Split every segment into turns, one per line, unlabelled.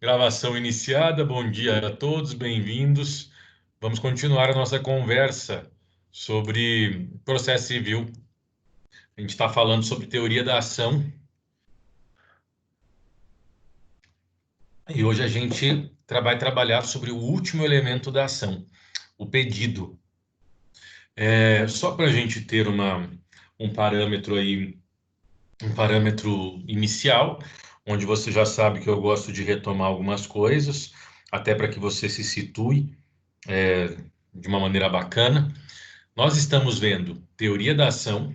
Gravação iniciada. Bom dia a todos, bem-vindos. Vamos continuar a nossa conversa sobre processo civil. A gente está falando sobre teoria da ação e hoje a gente vai trabalhar sobre o último elemento da ação, o pedido. Só para a gente ter um parâmetro aí, um parâmetro inicial, onde você já sabe que eu gosto de retomar algumas coisas, até para que você se situe de uma maneira bacana. Nós estamos vendo teoria da ação,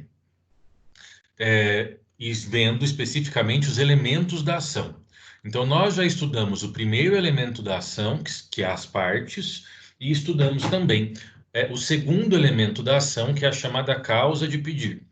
e vendo especificamente os elementos da ação. Então, nós já estudamos o primeiro elemento da ação, que é as partes, e estudamos também o segundo elemento da ação, que é a chamada causa de pedir.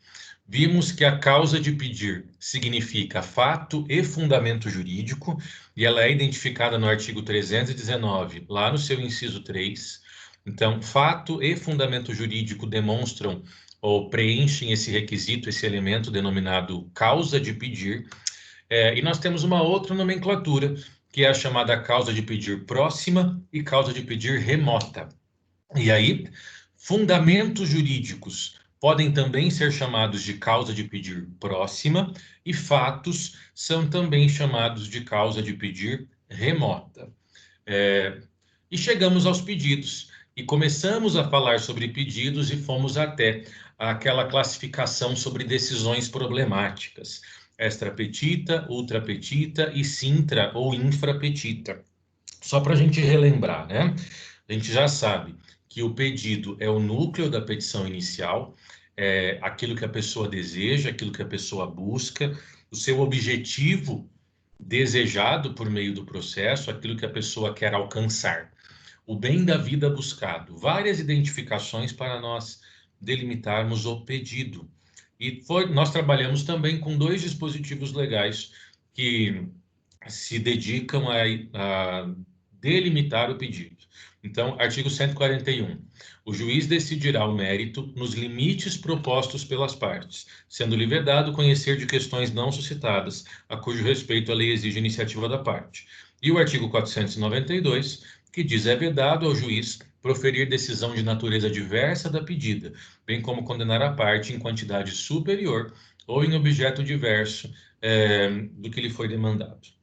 Vimos que a causa de pedir significa fato e fundamento jurídico, e ela é identificada no artigo 319, lá no seu inciso 3. Então, fato e fundamento jurídico demonstram ou preenchem esse requisito, esse elemento denominado causa de pedir. E nós temos uma outra nomenclatura, que é a chamada causa de pedir próxima e causa de pedir remota. E aí, fundamentos jurídicos podem também ser chamados de causa de pedir próxima e fatos são também chamados de causa de pedir remota. E chegamos aos pedidos e começamos a falar sobre pedidos e fomos até aquela classificação sobre decisões problemáticas, extra petita, ultra petita e sintra ou infra petita. Só para a gente relembrar, né? A gente já sabe que o pedido é o núcleo da petição inicial, é aquilo que a pessoa deseja, aquilo que a pessoa busca, o seu objetivo desejado por meio do processo, aquilo que a pessoa quer alcançar. O bem da vida buscado. Várias identificações para nós delimitarmos o pedido. Nós trabalhamos também com dois dispositivos legais que se dedicam a delimitar o pedido. Então, artigo 141. O juiz decidirá o mérito nos limites propostos pelas partes, sendo-lhe vedado conhecer de questões não suscitadas, a cujo respeito a lei exige iniciativa da parte. E o artigo 492, que diz é vedado ao juiz proferir decisão de natureza diversa da pedida, bem como condenar a parte em quantidade superior ou em objeto diverso do que lhe foi demandado.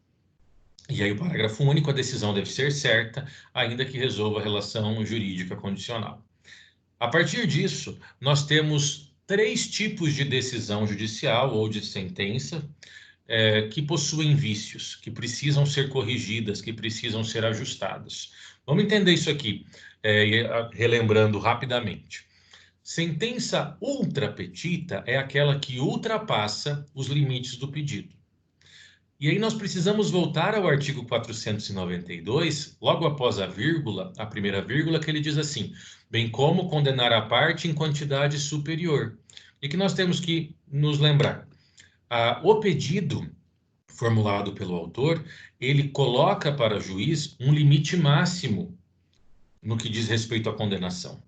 E aí, o parágrafo único, a decisão deve ser certa, ainda que resolva a relação jurídica condicional. A partir disso, nós temos três tipos de decisão judicial ou de sentença que possuem vícios, que precisam ser corrigidas, que precisam ser ajustadas. Vamos entender isso aqui, relembrando rapidamente. Sentença ultra petita é aquela que ultrapassa os limites do pedido. E aí nós precisamos voltar ao artigo 492, logo após a vírgula, a primeira vírgula, que ele diz assim: bem como condenar a parte em quantidade superior. E que nós temos que nos lembrar. O pedido formulado pelo autor, ele coloca para o juiz um limite máximo no que diz respeito à condenação.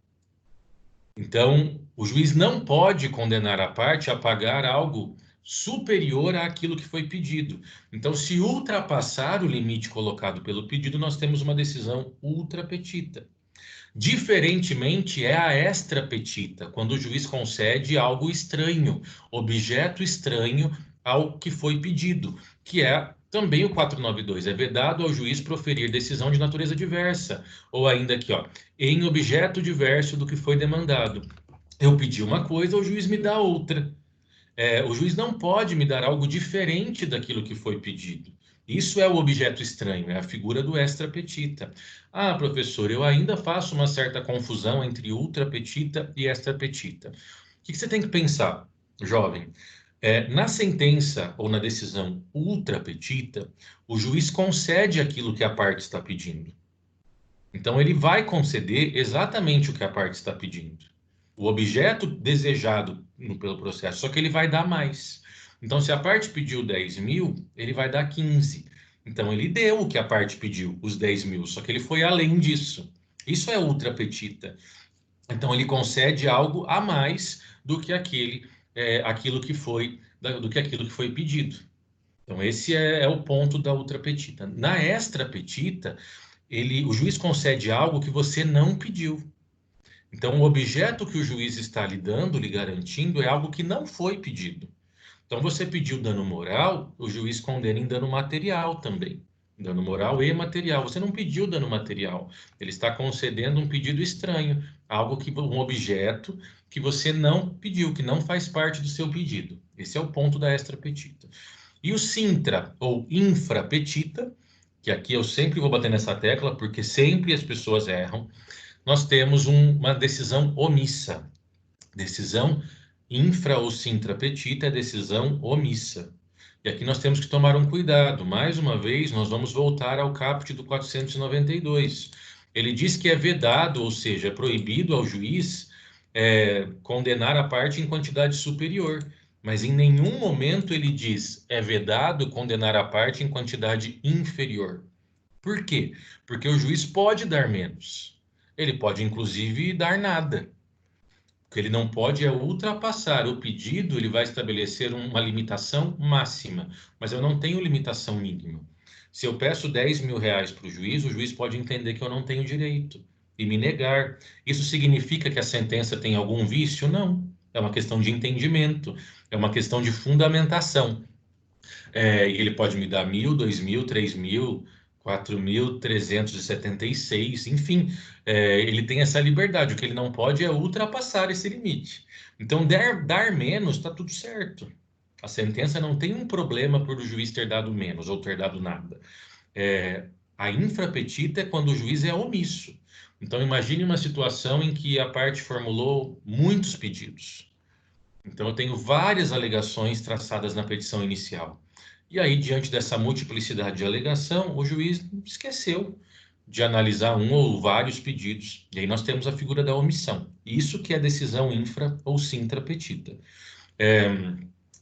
Então, o juiz não pode condenar a parte a pagar algo superior àquilo que foi pedido. Então, se ultrapassar o limite colocado pelo pedido, nós temos uma decisão ultra petita. Diferentemente é a extra petita, quando o juiz concede algo estranho, objeto estranho ao que foi pedido, que é também o 492, é vedado ao juiz proferir decisão de natureza diversa, ou ainda aqui, ó, em objeto diverso do que foi demandado. Eu pedi uma coisa, o juiz me dá outra. O juiz não pode me dar algo diferente daquilo que foi pedido. Isso é o objeto estranho, é a figura do extra petita. Ah, professor, eu ainda faço uma certa confusão entre ultra petita e extra petita. O que você tem que pensar, jovem? Na sentença ou na decisão ultra petita, o juiz concede aquilo que a parte está pedindo. Então, ele vai conceder exatamente o que a parte está pedindo. O objeto desejado pelo processo, só que ele vai dar mais. Então, se a parte pediu 10 mil, ele vai dar 15. Então, ele deu o que a parte pediu, os 10 mil, só que ele foi além disso. Isso é ultra petita. Então, ele concede algo a mais do que aquilo que foi pedido. Então, esse é o ponto da ultrapetita. Na extrapetita, o juiz concede algo que você não pediu. Então, o objeto que o juiz está lhe dando, lhe garantindo, é algo que não foi pedido. Então, você pediu dano moral, o juiz condena em dano material também. Dano moral e material. Você não pediu dano material. Ele está concedendo um pedido estranho, um objeto que você não pediu, que não faz parte do seu pedido. Esse é o ponto da extrapetita. E o sintra, ou infrapetita, que aqui eu sempre vou bater nessa tecla, porque sempre as pessoas erram, nós temos uma decisão omissa. Decisão infra ou sintrapetita é decisão omissa. E aqui nós temos que tomar um cuidado. Mais uma vez, nós vamos voltar ao caput do 492. Ele diz que é vedado, ou seja, é proibido ao juiz condenar a parte em quantidade superior. Mas em nenhum momento ele diz é vedado condenar a parte em quantidade inferior. Por quê? Porque o juiz pode dar menos. Ele pode, inclusive, dar nada. O que ele não pode é ultrapassar o pedido, ele vai estabelecer uma limitação máxima, mas eu não tenho limitação mínima. Se eu peço 10 mil reais para o juiz pode entender que eu não tenho direito e me negar. Isso significa que a sentença tem algum vício? Não. É uma questão de entendimento, é uma questão de fundamentação. Ele pode me dar 1.000, 2.000, 3.000, 4.376, enfim, ele tem essa liberdade. O que ele não pode é ultrapassar esse limite. Então, dar menos, está tudo certo. A sentença não tem um problema por o juiz ter dado menos ou ter dado nada. A infrapetita é quando o juiz é omisso. Então, imagine uma situação em que a parte formulou muitos pedidos. Então, eu tenho várias alegações traçadas na petição inicial. E aí, diante dessa multiplicidade de alegação, o juiz esqueceu de analisar um ou vários pedidos. E aí nós temos a figura da omissão. Isso que é decisão infra ou sintra petita.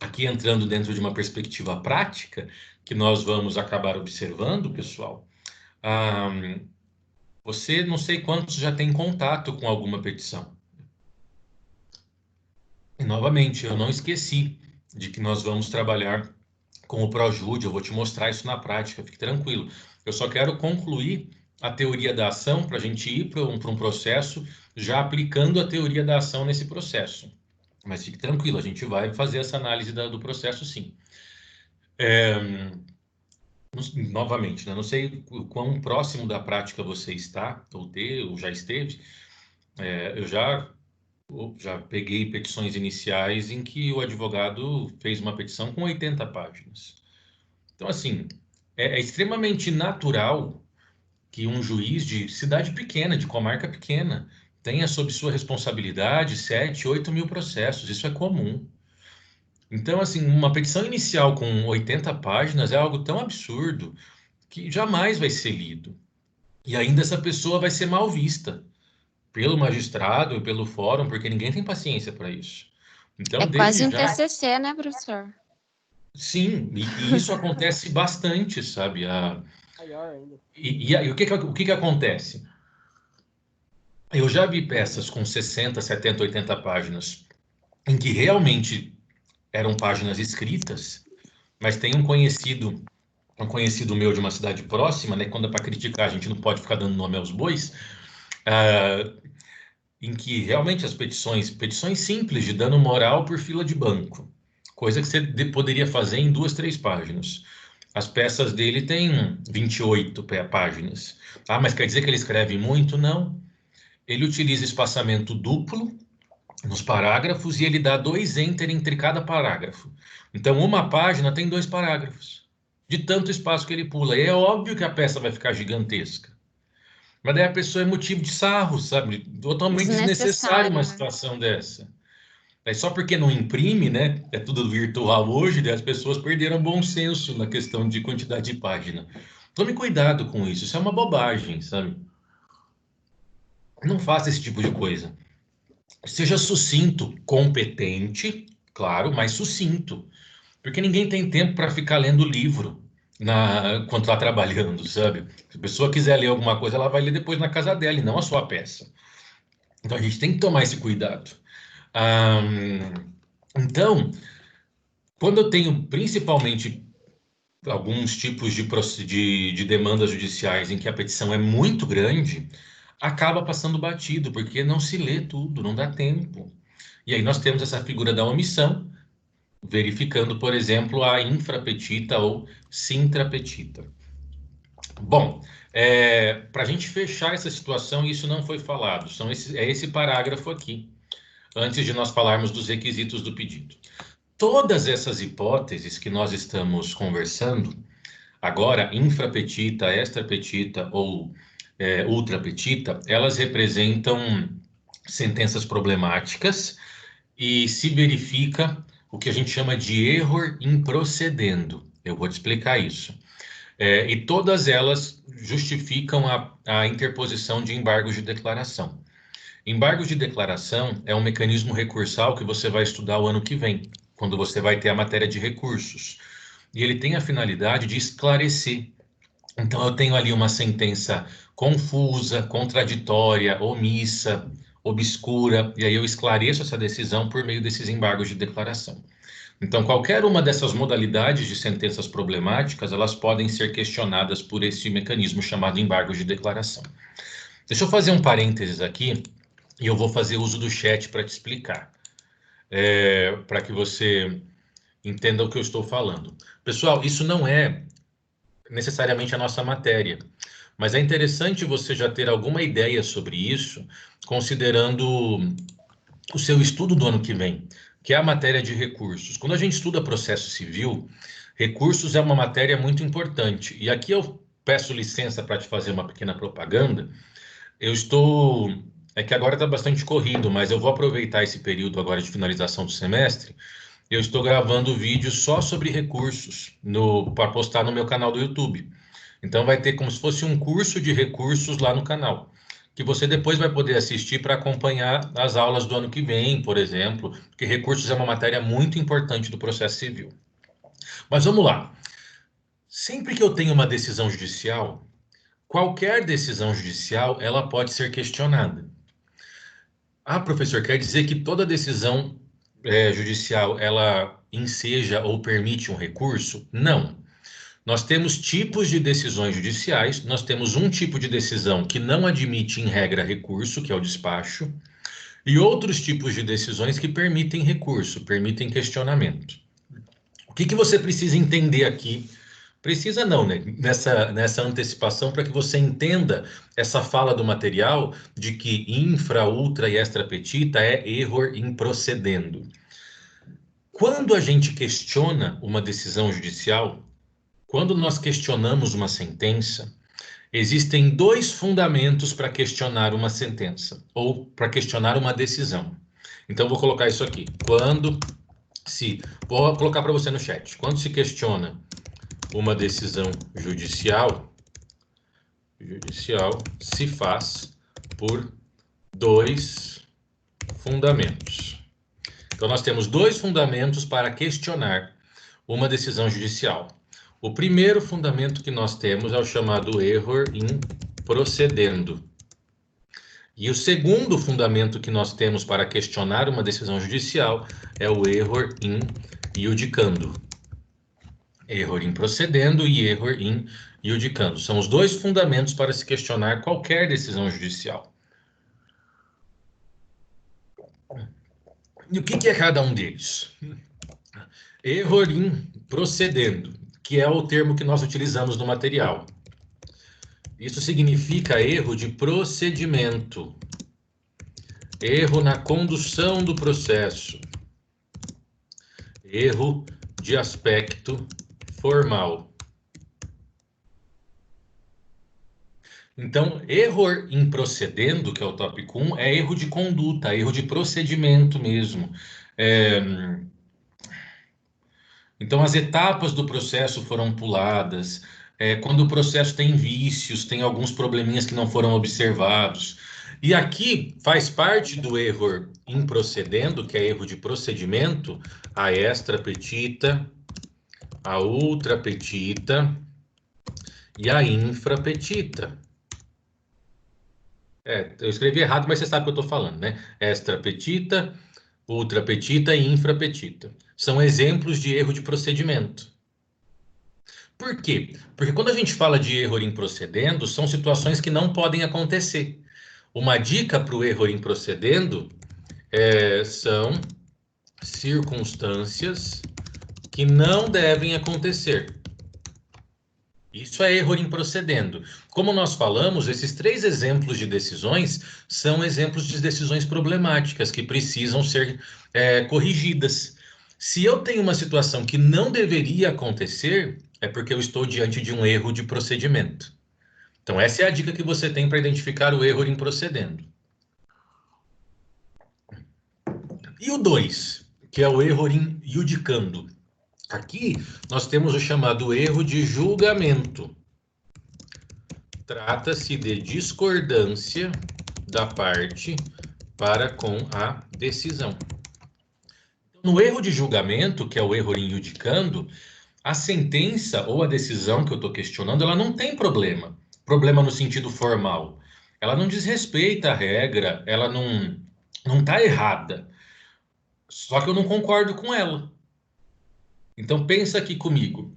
Aqui entrando dentro de uma perspectiva prática, que nós vamos acabar observando, pessoal, você não sei quantos já tem contato com alguma petição. E, novamente, eu não esqueci de que nós vamos trabalhar com o ProJude, eu vou te mostrar isso na prática, fique tranquilo. Eu só quero concluir a teoria da ação para a gente ir para um processo já aplicando a teoria da ação nesse processo. Mas fique tranquilo, a gente vai fazer essa análise do processo, sim. Novamente, né? Não sei o quão próximo da prática você está, ou já esteve. Eu já peguei petições iniciais em que o advogado fez uma petição com 80 páginas. Então, assim, é extremamente natural que um juiz de cidade pequena, de comarca pequena, tenha sob sua responsabilidade 7, 8 mil processos. Isso é comum. Então, assim, uma petição inicial com 80 páginas é algo tão absurdo que jamais vai ser lido. E ainda essa pessoa vai ser mal vista pelo magistrado e pelo fórum, porque ninguém tem paciência para isso.
É
Então,
quase
desde
um
já.
TCC, né, professor?
Sim, e isso acontece bastante, sabe?
Maior ainda.
E o que acontece? Eu já vi peças com 60, 70, 80 páginas, em que realmente eram páginas escritas, mas tem um conhecido meu de uma cidade próxima, né? Quando é para criticar, a gente não pode ficar dando nome aos bois, em que realmente as petições simples de dano moral por fila de banco, coisa que você poderia fazer em 2, 3 páginas. As peças dele têm 28 páginas. Ah, mas quer dizer que ele escreve muito? Não. Ele utiliza espaçamento duplo nos parágrafos e ele dá 2 enter entre cada parágrafo. Então, uma página tem 2 parágrafos, de tanto espaço que ele pula. E é óbvio que a peça vai ficar gigantesca. Mas daí a pessoa é motivo de sarro, sabe? Totalmente desnecessário uma situação dessa. Aí só porque não imprime, né? É tudo virtual hoje, né? As pessoas perderam bom senso na questão de quantidade de página. Tome cuidado com isso, isso é uma bobagem, sabe? Não faça esse tipo de coisa. Seja sucinto, competente, claro, mas sucinto. Porque ninguém tem tempo para ficar lendo livro quando está trabalhando, sabe? Se a pessoa quiser ler alguma coisa, ela vai ler depois na casa dela e não a sua peça. Então a gente tem que tomar esse cuidado. Então, quando eu tenho principalmente alguns tipos de demandas judiciais em que a petição é muito grande, acaba passando batido, porque não se lê tudo, não dá tempo. E aí nós temos essa figura da omissão, verificando, por exemplo, a infrapetita ou sintrapetita. Bom, para a gente fechar essa situação, isso não foi falado, é esse parágrafo aqui, antes de nós falarmos dos requisitos do pedido. Todas essas hipóteses que nós estamos conversando, agora, infrapetita, extrapetita ou ultrapetita, elas representam sentenças problemáticas e se verifica o que a gente chama de erro improcedendo. Eu vou te explicar isso. E todas elas justificam a interposição de embargos de declaração. Embargos de declaração é um mecanismo recursal que você vai estudar o ano que vem, quando você vai ter a matéria de recursos. E ele tem a finalidade de esclarecer. Então, eu tenho ali uma sentença confusa, contraditória, omissa, obscura, e aí eu esclareço essa decisão por meio desses embargos de declaração. Então, qualquer uma dessas modalidades de sentenças problemáticas, elas podem ser questionadas por esse mecanismo chamado embargo de declaração. Deixa eu fazer um parênteses aqui, e eu vou fazer uso do chat para te explicar, para que você entenda o que eu estou falando. Pessoal, isso não é necessariamente a nossa matéria, mas é interessante você já ter alguma ideia sobre isso, considerando o seu estudo do ano que vem, que é a matéria de recursos. Quando a gente estuda processo civil, recursos é uma matéria muito importante. E aqui eu peço licença para te fazer uma pequena propaganda. Eu estou. É que agora está bastante corrido, mas eu vou aproveitar esse período agora de finalização do semestre. Eu estou gravando vídeos só sobre recursos para postar no meu canal do YouTube. Então vai ter como se fosse um curso de recursos lá no canal, que você depois vai poder assistir para acompanhar as aulas do ano que vem, por exemplo, porque recursos é uma matéria muito importante do processo civil. Mas vamos lá. Sempre que eu tenho uma decisão judicial, qualquer decisão judicial, ela pode ser questionada. Ah, professor, quer dizer que toda decisão judicial, ela enseja ou permite um recurso? Não. Nós temos tipos de decisões judiciais, nós temos um tipo de decisão que não admite, em regra, recurso, que é o despacho, e outros tipos de decisões que permitem recurso, permitem questionamento. O que você precisa entender aqui? Precisa não, né? Nessa antecipação, para que você entenda essa fala do material de que infra, ultra e extrapetita é error improcedendo. Quando a gente questiona uma decisão judicial, quando nós questionamos uma sentença, existem dois fundamentos para questionar uma sentença ou para questionar uma decisão. Então, vou colocar isso aqui. Vou colocar para você no chat. Quando se questiona uma decisão judicial se faz por dois fundamentos. Então, nós temos dois fundamentos para questionar uma decisão judicial. O primeiro fundamento que nós temos é o chamado error improcedendo. E o segundo fundamento que nós temos para questionar uma decisão judicial é o error in iudicando. Error improcedendo e error in iudicando. São os dois fundamentos para se questionar qualquer decisão judicial. E o que é cada um deles? Error improcedendo, que é o termo que nós utilizamos no material. Isso significa erro de procedimento, erro na condução do processo, erro de aspecto formal. Então, erro improcedendo, que é o tópico 1, é erro de conduta, erro de procedimento mesmo. Então, as etapas do processo foram puladas. Quando o processo tem vícios, tem alguns probleminhas que não foram observados. E aqui faz parte do erro improcedendo, que é erro de procedimento, a extrapetita, a ultrapetita e a infrapetita. Eu escrevi errado, mas você sabe o que eu estou falando, né? Extrapetita, ultrapetita e infrapetita. São exemplos de erro de procedimento. Por quê? Porque quando a gente fala de erro em procedendo, são situações que não podem acontecer. Uma dica para o erro em procedendo são circunstâncias que não devem acontecer. Isso é erro em procedendo. Como nós falamos, esses 3 exemplos de decisões são exemplos de decisões problemáticas que precisam ser corrigidas. Se eu tenho uma situação que não deveria acontecer, é porque eu estou diante de um erro de procedimento. Então, essa é a dica que você tem para identificar o erro em procedendo. E o 2, que é o erro em iudicando. Aqui nós temos o chamado erro de julgamento. Trata-se de discordância da parte para com a decisão. No erro de julgamento, que é o erro em iudicando, a sentença ou a decisão que eu estou questionando, ela não tem problema. Problema no sentido formal. Ela não desrespeita a regra, ela não está errada. Só que eu não concordo com ela. Então pensa aqui comigo.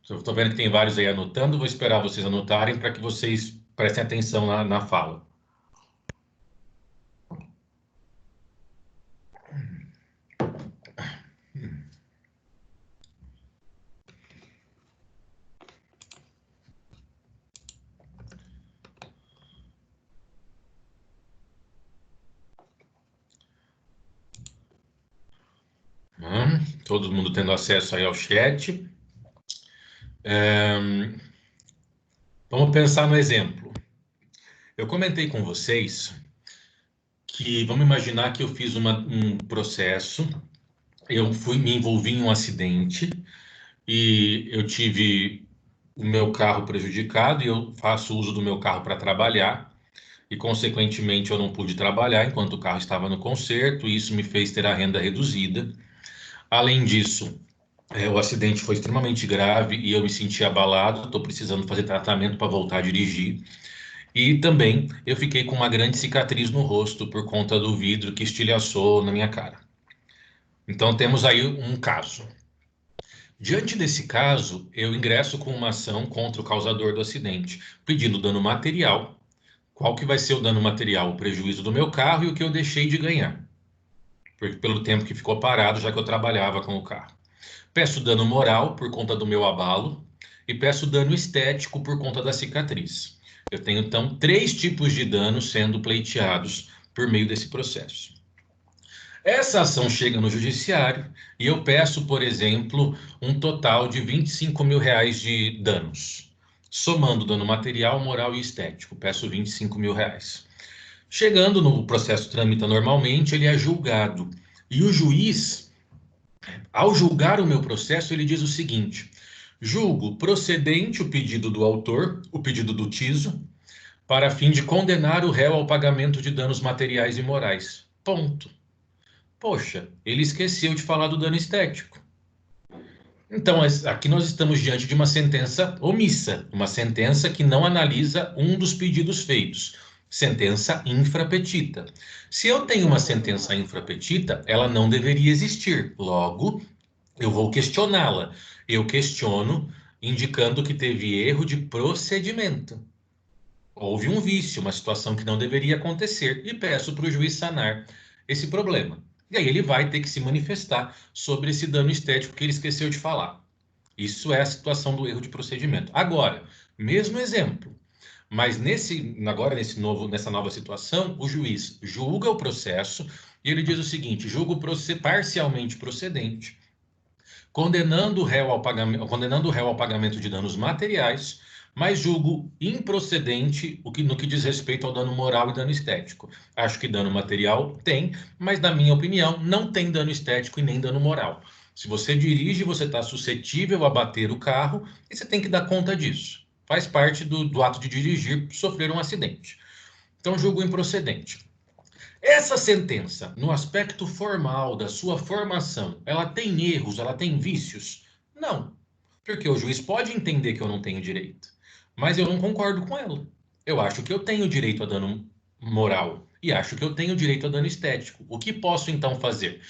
Eu estou vendo que tem vários aí anotando, vou esperar vocês anotarem para que vocês prestem atenção na fala. Todo mundo tendo acesso aí ao chat. Vamos pensar no exemplo. Eu comentei com vocês que, vamos imaginar que eu fiz um processo, eu me envolvi em um acidente e eu tive o meu carro prejudicado e eu faço uso do meu carro para trabalhar e, consequentemente, eu não pude trabalhar enquanto o carro estava no conserto e isso me fez ter a renda reduzida. Além disso, o acidente foi extremamente grave e eu me senti abalado, estou precisando fazer tratamento para voltar a dirigir. E também eu fiquei com uma grande cicatriz no rosto por conta do vidro que estilhaçou na minha cara. Então temos aí um caso. Diante desse caso, eu ingresso com uma ação contra o causador do acidente, pedindo dano material. Qual que vai ser o dano material? O prejuízo do meu carro e o que eu deixei de ganhar, pelo tempo que ficou parado, já que eu trabalhava com o carro. Peço dano moral por conta do meu abalo e peço dano estético por conta da cicatriz. Eu tenho, então, 3 tipos de danos sendo pleiteados por meio desse processo. Essa ação chega no judiciário e eu peço, por exemplo, um total de R$ 25.000 de danos. Somando dano material, moral e estético, peço R$ 25.000. Chegando no processo tramita normalmente, ele é julgado. E o juiz, ao julgar o meu processo, ele diz o seguinte: julgo procedente o pedido do autor, o pedido do TISO, para fim de condenar o réu ao pagamento de danos materiais e morais. Ponto. Poxa, ele esqueceu de falar do dano estético. Então, aqui nós estamos diante de uma sentença omissa, uma sentença que não analisa um dos pedidos feitos. Sentença infrapetita. Se eu tenho uma sentença infrapetita, ela não deveria existir. Logo, eu vou questioná-la. Eu questiono, indicando que teve erro de procedimento. Houve um vício, uma situação que não deveria acontecer, e peço para o juiz sanar esse problema. E aí ele vai ter que se manifestar sobre esse dano estético que ele esqueceu de falar. Isso é a situação do erro de procedimento. Agora, mesmo exemplo, mas nessa nova situação, o juiz julga o processo e ele diz o seguinte: julgo parcialmente procedente, condenando o réu ao pagamento de danos materiais, mas julgo improcedente no que diz respeito ao dano moral e dano estético. Acho que dano material tem, mas, na minha opinião, não tem dano estético e nem dano moral. Se você dirige, você está suscetível a bater o carro e você tem que dar conta disso. Faz parte do ato de dirigir, sofrer um acidente. Então, julgo improcedente. Essa sentença, no aspecto formal da sua formação, ela tem erros, ela tem vícios? Não, porque o juiz pode entender que eu não tenho direito, mas eu não concordo com ela. Eu acho que eu tenho direito a dano moral e acho que eu tenho direito a dano estético. O que posso então fazer?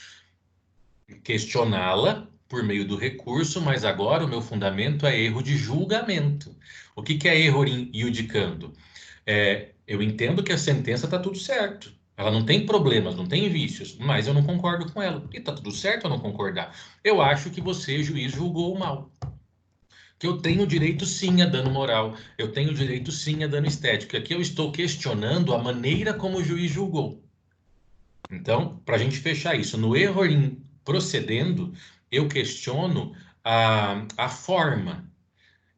Questioná-la por meio do recurso, mas agora o meu fundamento é erro de julgamento. O que que é erro iudicando? Eu entendo que a sentença está tudo certo. Ela não tem problemas, não tem vícios, mas eu não concordo com ela. E está tudo certo eu não concordar. Eu acho que você, juiz, julgou mal. Que eu tenho direito sim a dano moral, eu tenho direito sim a dano estético. Aqui eu estou questionando a maneira como o juiz julgou. Então, para a gente fechar isso, no erro em procedendo, eu questiono a forma.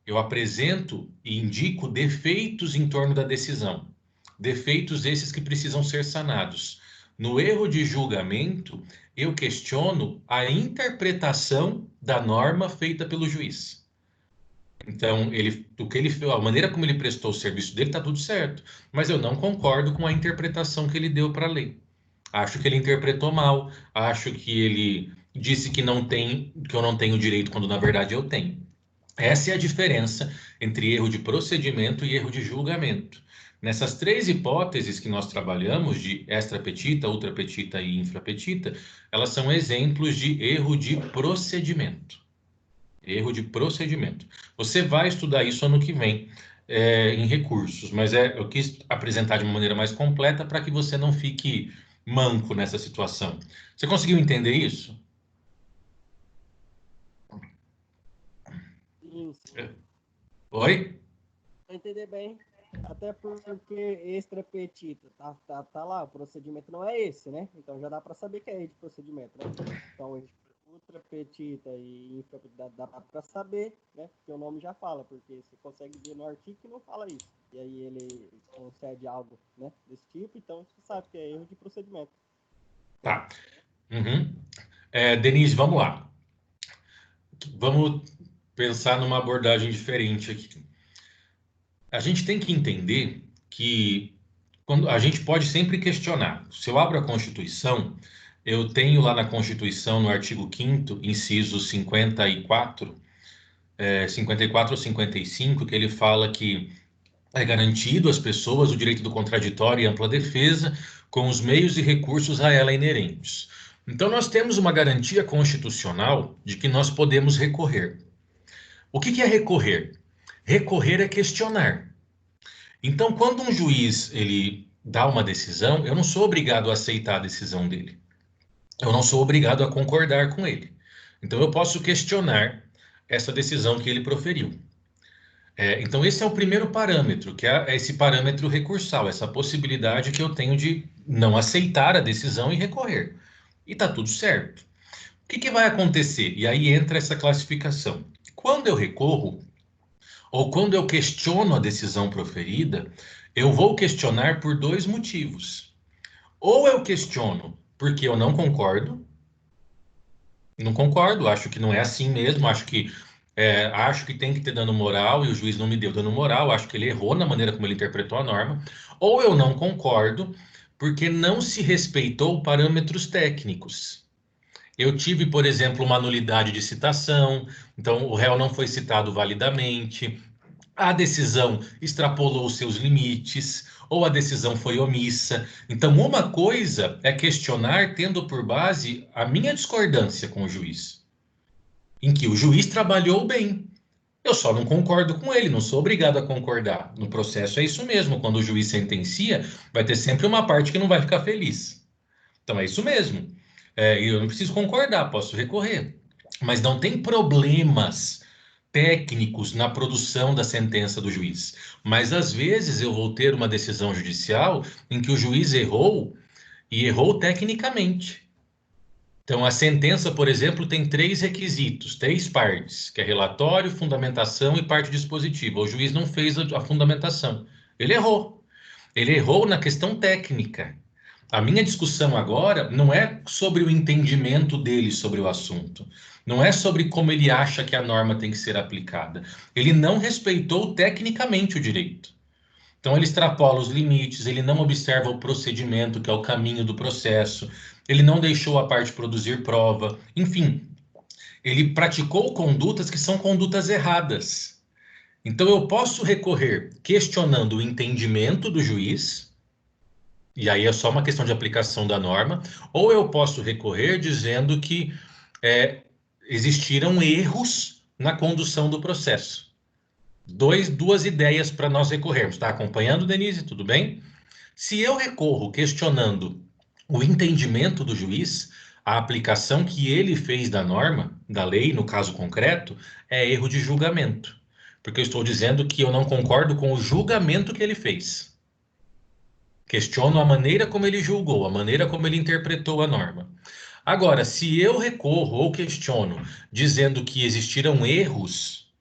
Eu apresento e indico defeitos em torno da decisão. Defeitos esses que precisam ser sanados. No erro de julgamento, eu questiono a interpretação da norma feita pelo juiz. Então, o que ele fez, a maneira como ele prestou o serviço dele está tudo certo, mas eu não concordo com a interpretação que ele deu para a lei. Acho que ele interpretou mal, acho que ele disse que eu não tenho direito quando na verdade eu tenho. Essa é a diferença entre erro de procedimento e erro de julgamento. Nessas três hipóteses que nós trabalhamos, de extrapetita, ultrapetita e infrapetita, elas são exemplos de erro de procedimento. Erro de procedimento. Você vai estudar isso ano que vem, em recursos, mas eu quis apresentar de uma maneira mais completa para que você não fique manco nessa situação. Você conseguiu entender isso?
Sim, sim.
Oi?
Pra entender bem, até porque extrapetita, tá lá, o procedimento não é esse, né? Então já dá para saber que é de procedimento, né? Então, ultrapetita e infrapetita dá para saber, né? Porque o nome já fala, porque você consegue ver no artigo que não fala isso. E aí ele concede algo, né, desse tipo, então você sabe que é erro de procedimento.
Tá. Uhum. Denise, vamos lá. Vamos pensar numa abordagem diferente aqui. A gente tem que entender que quando a gente pode sempre questionar. Se eu abro a Constituição, eu tenho lá na Constituição, no artigo 5º, inciso 54, 54 ou 55, que ele fala que é garantido às pessoas o direito do contraditório e ampla defesa, com os meios e recursos a ela inerentes. Então, nós temos uma garantia constitucional de que nós podemos recorrer. O que é recorrer? Recorrer é questionar. Então, quando um juiz ele dá uma decisão, eu não sou obrigado a aceitar a decisão dele. Eu não sou obrigado a concordar com ele. Então, eu posso questionar essa decisão que ele proferiu. Então, esse é o primeiro parâmetro, que é esse parâmetro recursal, essa possibilidade que eu tenho de não aceitar a decisão e recorrer. E está tudo certo. O que vai acontecer? E aí entra essa classificação. Quando eu recorro, ou quando eu questiono a decisão proferida, eu vou questionar por dois motivos. Ou eu questiono porque eu não concordo, acho que não é assim mesmo, acho que tem que ter dano moral e o juiz não me deu dano moral, acho que ele errou na maneira como ele interpretou a norma, ou eu não concordo porque não se respeitou parâmetros técnicos. Eu tive, por exemplo, uma nulidade de citação, então o réu não foi citado validamente, a decisão extrapolou os seus limites, ou a decisão foi omissa. Então, uma coisa é questionar tendo por base a minha discordância com o juiz, em que o juiz trabalhou bem. Eu só não concordo com ele, não sou obrigado a concordar. No processo é isso mesmo, quando o juiz sentencia, vai ter sempre uma parte que não vai ficar feliz. Então é isso mesmo. Eu não preciso concordar, posso recorrer. Mas não tem problemas técnicos na produção da sentença do juiz. Mas às vezes eu vou ter uma decisão judicial em que o juiz errou e errou tecnicamente. Então, a sentença, por exemplo, tem três requisitos, três partes, que é relatório, fundamentação e parte dispositiva. O juiz não fez a fundamentação. Ele errou. Ele errou na questão técnica. A minha discussão agora não é sobre o entendimento dele sobre o assunto. Não é sobre como ele acha que a norma tem que ser aplicada. Ele não respeitou tecnicamente o direito. Então, ele extrapola os limites, ele não observa o procedimento, que é o caminho do processo, ele não deixou a parte produzir prova, enfim, ele praticou condutas que são condutas erradas. Então, eu posso recorrer questionando o entendimento do juiz, e aí é só uma questão de aplicação da norma, ou eu posso recorrer dizendo que existiram erros na condução do processo. Duas ideias para nós recorrermos. Está acompanhando, Denise? Tudo bem? Se eu recorro questionando o entendimento do juiz, a aplicação que ele fez da norma, da lei, no caso concreto, é erro de julgamento. Porque eu estou dizendo que eu não concordo com o julgamento que ele fez. Questiono a maneira como ele julgou, a maneira como ele interpretou a norma. Agora, se eu recorro ou questiono dizendo que existiram erros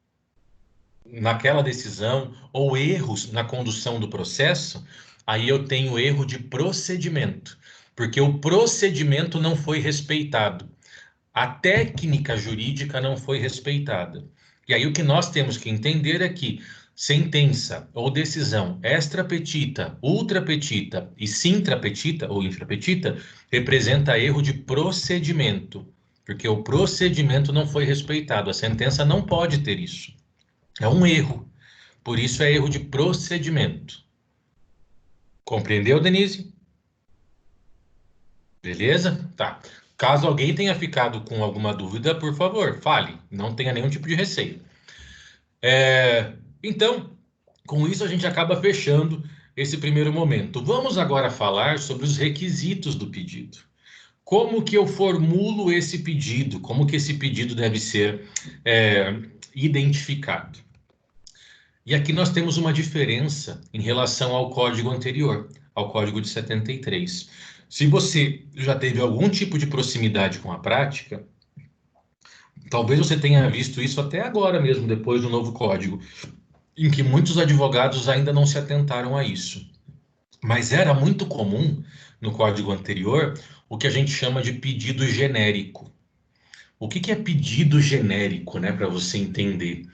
naquela decisão ou erros na condução do processo, aí eu tenho erro de procedimento, porque o procedimento não foi respeitado, a técnica jurídica não foi respeitada. E aí o que nós temos que entender é que sentença ou decisão extra petita, ultra petita e sintra petita ou infra petita representa erro de procedimento, porque o procedimento não foi respeitado. A sentença não pode ter isso. É um erro. Por isso é erro de procedimento. Compreendeu, Denise? Beleza? Tá. Caso alguém tenha ficado com alguma dúvida, por favor, fale. Não tenha nenhum tipo de receio. Então, com isso a gente acaba fechando esse primeiro momento. Vamos agora falar sobre os requisitos do pedido. Como que eu formulo esse pedido? Como que esse pedido deve ser identificado? E aqui nós temos uma diferença em relação ao código anterior, ao código de 73. Se você já teve algum tipo de proximidade com a prática, talvez você tenha visto isso até agora mesmo, depois do novo código, em que muitos advogados ainda não se atentaram a isso. Mas era muito comum no código anterior o que a gente chama de pedido genérico. O que é pedido genérico, né, para você entender?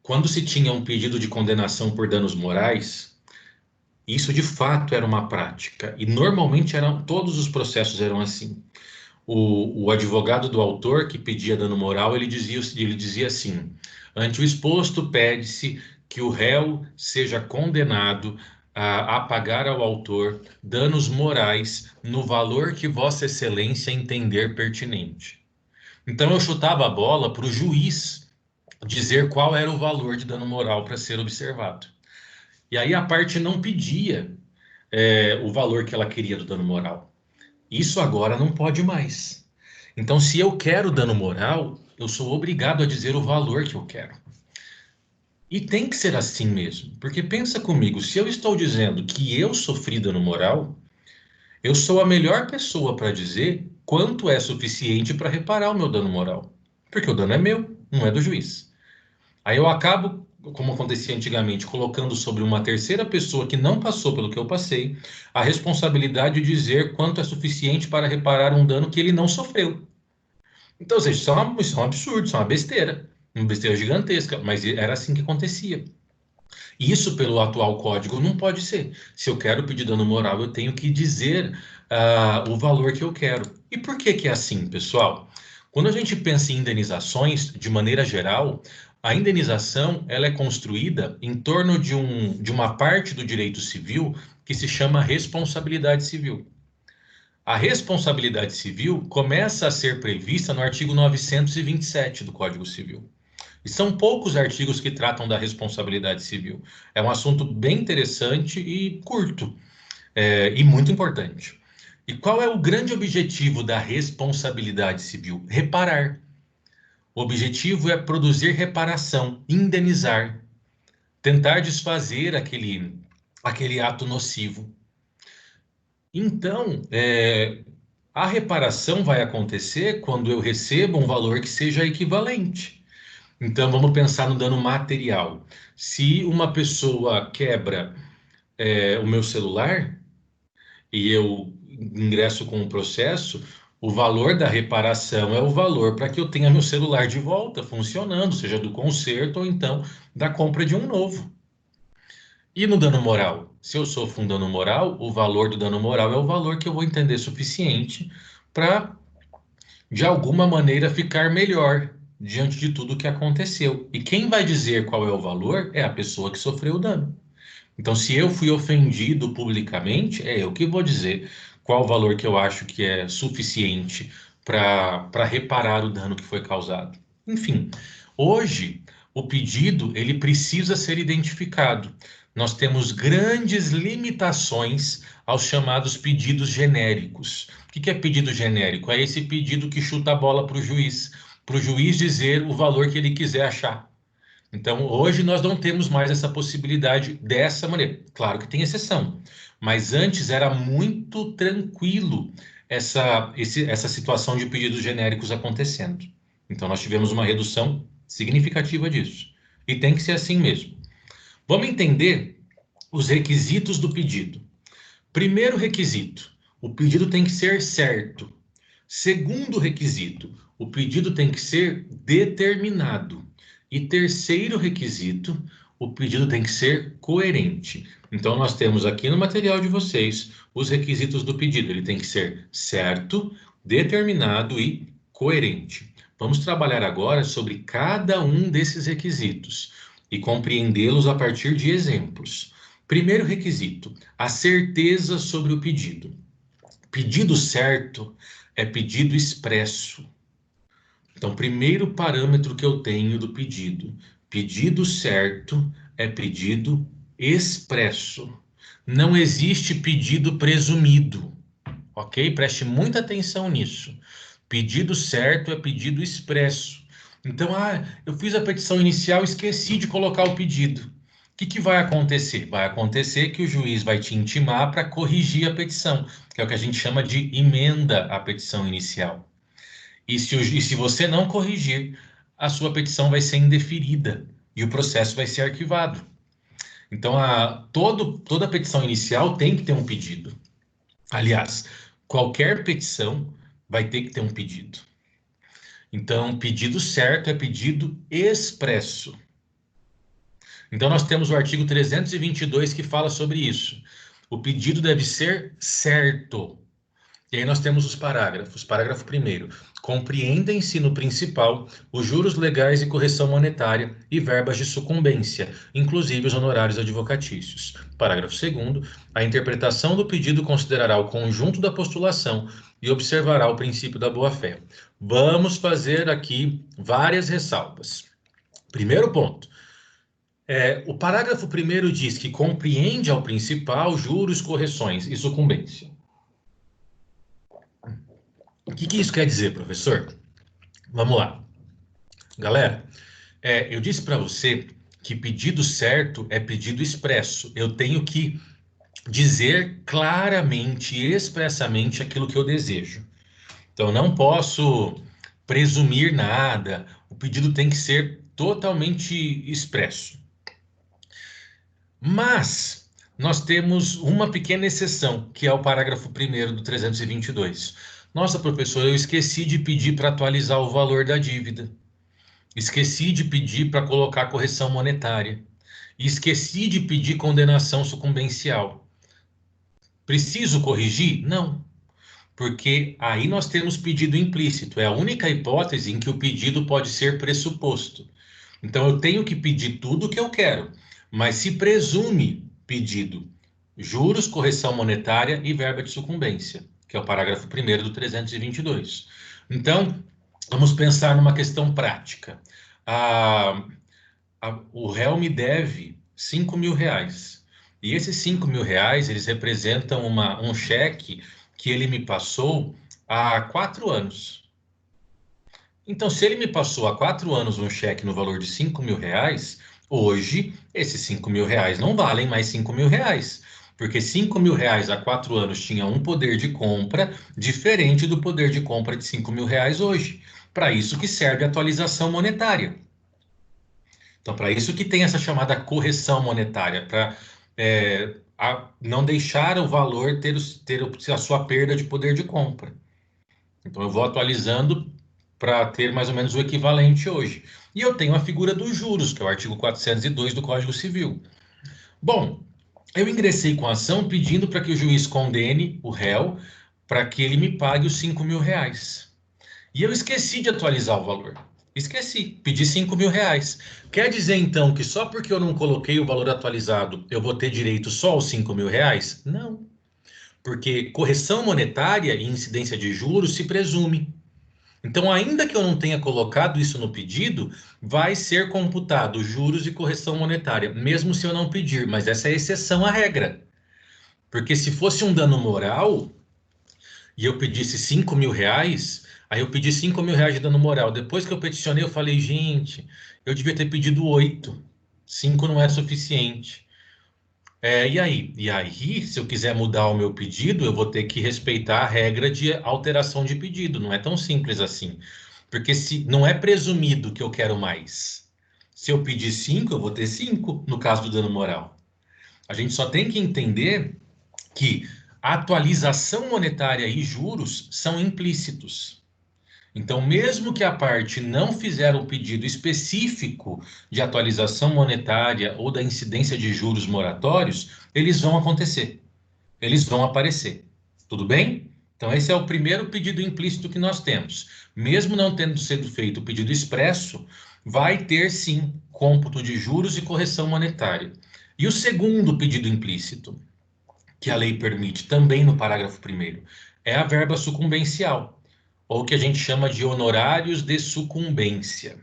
Quando se tinha um pedido de condenação por danos morais, isso de fato era uma prática e normalmente todos os processos eram assim. O advogado do autor que pedia dano moral, ele dizia assim: ante o exposto, pede-se que o réu seja condenado a pagar ao autor danos morais no valor que Vossa Excelência entender pertinente. Então eu chutava a bola para o juiz dizer qual era o valor de dano moral para ser observado. E aí a parte não pedia o valor que ela queria do dano moral. Isso agora não pode mais. Então, se eu quero dano moral, eu sou obrigado a dizer o valor que eu quero. E tem que ser assim mesmo, porque pensa comigo, se eu estou dizendo que eu sofri dano moral, eu sou a melhor pessoa para dizer quanto é suficiente para reparar o meu dano moral. Porque o dano é meu, não é do juiz. Aí eu acabo, como acontecia antigamente, colocando sobre uma terceira pessoa que não passou pelo que eu passei, a responsabilidade de dizer quanto é suficiente para reparar um dano que ele não sofreu. Então, ou seja, isso é um absurdo, isso é uma besteira gigantesca, mas era assim que acontecia. Isso, pelo atual código, não pode ser. Se eu quero pedir dano moral, eu tenho que dizer o valor que eu quero. E por que que é assim, pessoal? Quando a gente pensa em indenizações, de maneira geral, a indenização ela é construída em torno de uma parte do direito civil que se chama responsabilidade civil. A responsabilidade civil começa a ser prevista no artigo 927 do Código Civil. E são poucos artigos que tratam da responsabilidade civil. É um assunto bem interessante e curto, e muito importante. E qual é o grande objetivo da responsabilidade civil? Reparar. O objetivo é produzir reparação, indenizar, tentar desfazer aquele ato nocivo. Então, a reparação vai acontecer quando eu recebo um valor que seja equivalente. Então, vamos pensar no dano material. Se uma pessoa quebra o meu celular e eu ingresso com um processo, o valor da reparação é o valor para que eu tenha meu celular de volta funcionando, seja do conserto ou então da compra de um novo. E no dano moral? Se eu sofro um dano moral, o valor do dano moral é o valor que eu vou entender suficiente para, de alguma maneira, ficar melhor diante de tudo o que aconteceu. E quem vai dizer qual é o valor é a pessoa que sofreu o dano. Então, se eu fui ofendido publicamente, é eu que vou dizer qual o valor que eu acho que é suficiente para reparar o dano que foi causado. Enfim, hoje o pedido ele precisa ser identificado. Nós temos grandes limitações aos chamados pedidos genéricos. O que é pedido genérico? É esse pedido que chuta a bola para o juiz dizer o valor que ele quiser achar. Então, hoje nós não temos mais essa possibilidade dessa maneira. Claro que tem exceção, mas antes era muito tranquilo essa situação de pedidos genéricos acontecendo. Então, nós tivemos uma redução significativa disso. E tem que ser assim mesmo. Vamos entender os requisitos do pedido. Primeiro requisito, o pedido tem que ser certo. Segundo requisito, o pedido tem que ser determinado. E terceiro requisito, o pedido tem que ser coerente. Então, nós temos aqui no material de vocês os requisitos do pedido. Ele tem que ser certo, determinado e coerente. Vamos trabalhar agora sobre cada um desses requisitos e compreendê-los a partir de exemplos. Primeiro requisito, a certeza sobre o pedido. Pedido certo é pedido expresso. Então, primeiro parâmetro que eu tenho do pedido. Pedido certo é pedido expresso. Não existe pedido presumido, ok? Preste muita atenção nisso. Pedido certo é pedido expresso. Então, eu fiz a petição inicial e esqueci de colocar o pedido. O que vai acontecer? Vai acontecer que o juiz vai te intimar para corrigir a petição, que é o que a gente chama de emenda à petição inicial. E se você não corrigir, a sua petição vai ser indeferida e o processo vai ser arquivado. Então, toda petição inicial tem que ter um pedido. Aliás, qualquer petição vai ter que ter um pedido. Então, pedido certo é pedido expresso. Então, nós temos o artigo 322 que fala sobre isso. O pedido deve ser certo. E aí nós temos os parágrafos. Parágrafo 1º. Compreendem-se no principal os juros legais e correção monetária e verbas de sucumbência, inclusive os honorários advocatícios. Parágrafo 2º. A interpretação do pedido considerará o conjunto da postulação e observará o princípio da boa-fé. Vamos fazer aqui várias ressalvas. Primeiro ponto. O parágrafo 1º diz que compreende ao principal juros, correções e sucumbência. O que isso quer dizer, professor? Vamos lá. Galera, eu disse para você que pedido certo é pedido expresso. Eu tenho que dizer claramente e expressamente aquilo que eu desejo. Então, não posso presumir nada. O pedido tem que ser totalmente expresso. Mas nós temos uma pequena exceção, que é o parágrafo 1º do 322. Nossa, professor, eu esqueci de pedir para atualizar o valor da dívida. Esqueci de pedir para colocar correção monetária. E esqueci de pedir condenação sucumbencial. Preciso corrigir? Não. Porque aí nós temos pedido implícito. É a única hipótese em que o pedido pode ser pressuposto. Então, eu tenho que pedir tudo o que eu quero. Mas se presume pedido juros, correção monetária e verba de sucumbência, que é o parágrafo 1º do 322. Então, vamos pensar numa questão prática. O réu me deve R$5.000. E esses R$5.000, eles representam um cheque que ele me passou há 4 anos. Então, se ele me passou há 4 anos um cheque no valor de R$5.000, hoje, esses R$5.000 não valem mais R$5.000, porque R$5.000 há 4 anos tinha um poder de compra diferente do poder de compra de R$5.000 hoje. Para isso que serve a atualização monetária. Então, para isso que tem essa chamada correção monetária, para não deixar o valor ter a sua perda de poder de compra. Então, eu vou atualizando para ter mais ou menos o equivalente hoje. E eu tenho a figura dos juros, que é o artigo 402 do Código Civil. Bom, eu ingressei com a ação pedindo para que o juiz condene o réu para que ele me pague os R$5.000. E eu esqueci de atualizar o valor. Esqueci, pedi R$5.000. Quer dizer, então, que só porque eu não coloquei o valor atualizado, eu vou ter direito só aos R$5.000? Não. Porque correção monetária e incidência de juros se presume. Então, ainda que eu não tenha colocado isso no pedido, vai ser computado juros e correção monetária, mesmo se eu não pedir, mas essa é a exceção à regra. Porque se fosse um dano moral e eu pedisse 5.000 reais, aí eu pedi 5.000 reais de dano moral. Depois que eu peticionei, eu falei, gente, eu devia ter pedido 8. 5 não é suficiente. E aí? E aí, se eu quiser mudar o meu pedido, eu vou ter que respeitar a regra de alteração de pedido. Não é tão simples assim. Porque se não é presumido que eu quero mais. Se eu pedir 5, eu vou ter 5 no caso do dano moral. A gente só tem que entender que a atualização monetária e juros são implícitos. Então, mesmo que a parte não fizer o pedido específico de atualização monetária ou da incidência de juros moratórios, eles vão acontecer, eles vão aparecer. Tudo bem? Então, esse é o primeiro pedido implícito que nós temos. Mesmo não tendo sido feito o pedido expresso, vai ter sim cômputo de juros e correção monetária. E o segundo pedido implícito, que a lei permite, também no parágrafo 1º, é a verba sucumbencial, ou que a gente chama de honorários de sucumbência.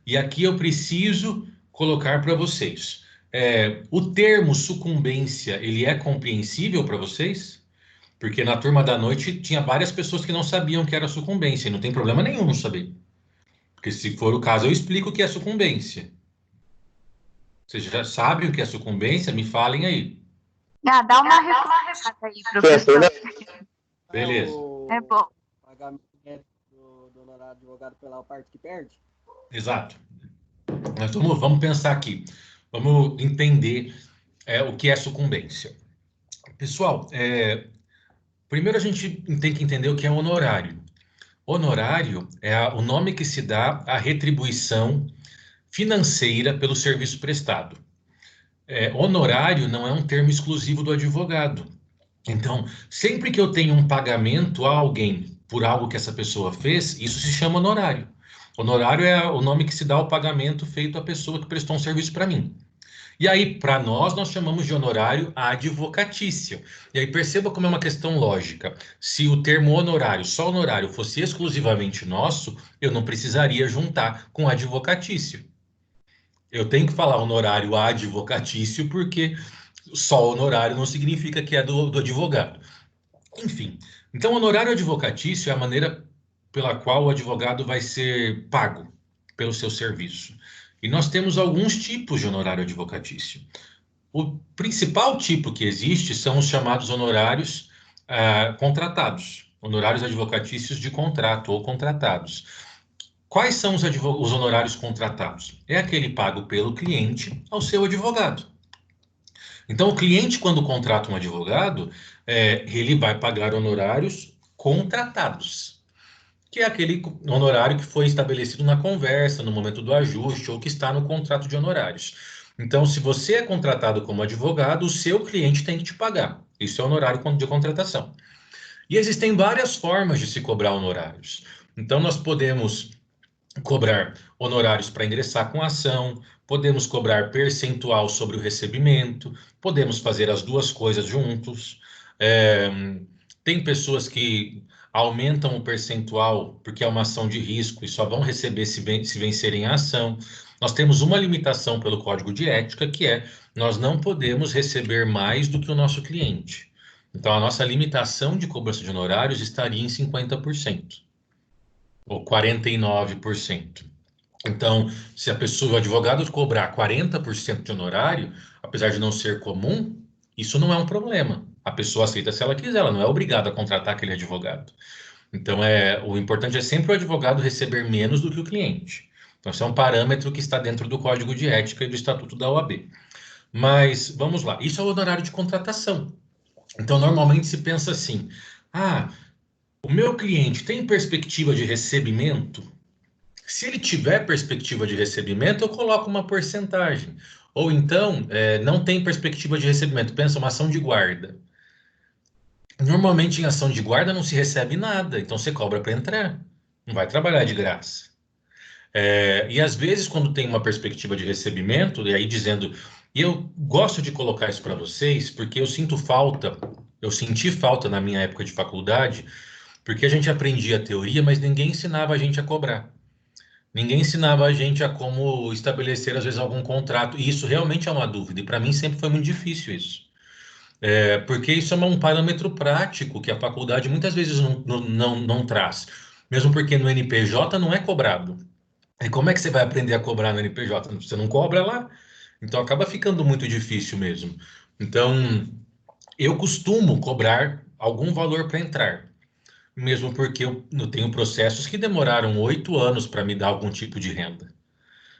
E aqui eu preciso colocar para vocês, o termo sucumbência, ele é compreensível para vocês? Porque na turma da noite tinha várias pessoas que não sabiam que era sucumbência, e não tem problema nenhum não saber. Porque se for o caso, eu explico o que é sucumbência. Vocês já sabem o que é sucumbência? Me falem aí.
Dá uma reforçada aí, professor.
Beleza.
É bom.
Pagamento do honorário advogado pela parte que perde?
Exato. Nós vamos pensar aqui. Vamos entender o que é sucumbência. Pessoal, primeiro a gente tem que entender o que é honorário. Honorário é o nome que se dá à retribuição financeira pelo serviço prestado. Honorário não é um termo exclusivo do advogado. Então, sempre que eu tenho um pagamento a alguém por algo que essa pessoa fez, isso se chama honorário. Honorário é o nome que se dá ao pagamento feito à pessoa que prestou um serviço para mim. E aí, para nós chamamos de honorário advocatício. E aí, perceba como é uma questão lógica. Se o termo honorário, só honorário, fosse exclusivamente nosso, eu não precisaria juntar com advocatício. Eu tenho que falar honorário advocatício, porque só honorário não significa que é do advogado. Enfim, então honorário advocatício é a maneira pela qual o advogado vai ser pago pelo seu serviço. E nós temos alguns tipos de honorário advocatício. O principal tipo que existe são os chamados honorários contratados, honorários advocatícios de contrato ou contratados. Quais são os honorários contratados? É aquele pago pelo cliente ao seu advogado. Então, o cliente, quando contrata um advogado, ele vai pagar honorários contratados, que é aquele honorário que foi estabelecido na conversa, no momento do ajuste, ou que está no contrato de honorários. Então, se você é contratado como advogado, o seu cliente tem que te pagar. Isso é honorário de contratação. E existem várias formas de se cobrar honorários. Então, nós podemos cobrar honorários para ingressar com a ação, podemos cobrar percentual sobre o recebimento, podemos fazer as duas coisas juntos. Tem pessoas que aumentam o percentual porque é uma ação de risco e só vão receber se vencerem a ação. Nós temos uma limitação pelo Código de Ética, que nós não podemos receber mais do que o nosso cliente. Então, a nossa limitação de cobrança de honorários estaria em 50%, ou 49%. Então, se o advogado cobrar 40% de honorário, apesar de não ser comum, isso não é um problema. A pessoa aceita se ela quiser, ela não é obrigada a contratar aquele advogado. Então, o importante é sempre o advogado receber menos do que o cliente. Então, esse é um parâmetro que está dentro do Código de Ética e do Estatuto da OAB. Mas, vamos lá, isso é o honorário de contratação. Então, normalmente se pensa assim, o meu cliente tem perspectiva de recebimento? Se ele tiver perspectiva de recebimento, eu coloco uma porcentagem. Ou então, não tem perspectiva de recebimento, pensa uma ação de guarda. Normalmente, em ação de guarda não se recebe nada, então você cobra para entrar. Não vai trabalhar de graça. E às vezes, quando tem uma perspectiva de recebimento, e aí dizendo, e eu gosto de colocar isso para vocês, porque eu senti falta na minha época de faculdade, Porque a gente aprendia a teoria, mas ninguém ensinava a gente a cobrar. Ninguém ensinava a gente a como estabelecer, às vezes, algum contrato. E isso realmente é uma dúvida. E para mim sempre foi muito difícil isso. Porque isso é um parâmetro prático que a faculdade muitas vezes não traz. Mesmo porque no NPJ não é cobrado. E como é que você vai aprender a cobrar no NPJ? Você não cobra lá. Então acaba ficando muito difícil mesmo. Então eu costumo cobrar algum valor para entrar. Mesmo porque eu tenho processos que demoraram 8 anos para me dar algum tipo de renda.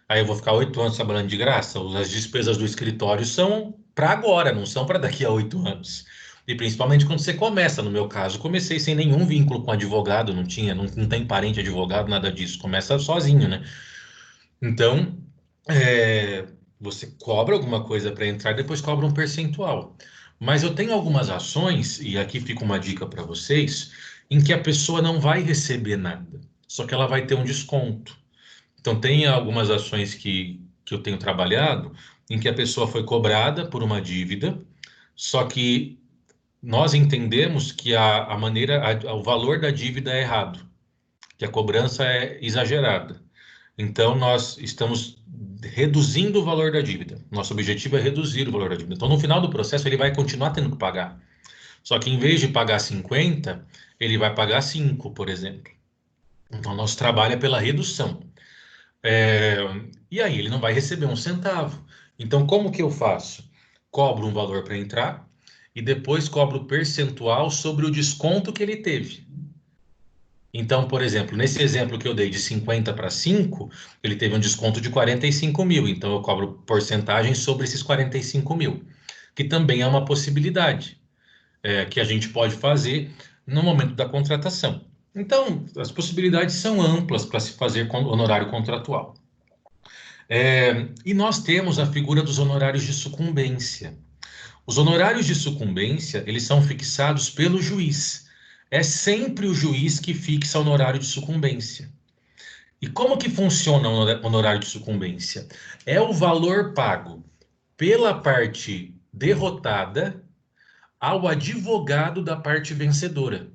Aí eu vou ficar 8 anos trabalhando de graça. As despesas do escritório são para agora, não são para daqui a 8 anos. E principalmente quando você começa. No meu caso, comecei sem nenhum vínculo com advogado, não tinha, não tem parente advogado, nada disso. Começa sozinho, né? Então, é, você cobra alguma coisa para entrar, depois cobra um percentual. Mas eu tenho algumas ações, e aqui fica uma dica para vocês, em que a pessoa não vai receber nada, só que ela vai ter um desconto. Então, tem algumas ações que eu tenho trabalhado em que a pessoa foi cobrada por uma dívida, só que nós entendemos que a maneira, o valor da dívida é errado, que a cobrança é exagerada. Então, nós estamos reduzindo o valor da dívida. Nosso objetivo é reduzir o valor da dívida. Então, no final do processo, ele vai continuar tendo que pagar. Só que em vez de pagar 50, ele vai pagar 5, por exemplo. Então, nosso trabalho é pela redução. É, E aí, ele não vai receber um centavo. Então, como que eu faço? Cobro um valor para entrar e depois cobro percentual sobre o desconto que ele teve. Então, por exemplo, nesse exemplo que eu dei de 50 para 5, ele teve um desconto de 45 mil. Então, eu cobro porcentagem sobre esses 45 mil, que também é uma possibilidade que a gente pode fazer no momento da contratação. Então, as possibilidades são amplas para se fazer honorário contratual. E nós temos a figura dos honorários de sucumbência. Os honorários de sucumbência, eles são fixados pelo juiz. É sempre o juiz que fixa o honorário de sucumbência. E como que funciona o honorário de sucumbência? É o valor pago pela parte derrotada ao advogado da parte vencedora.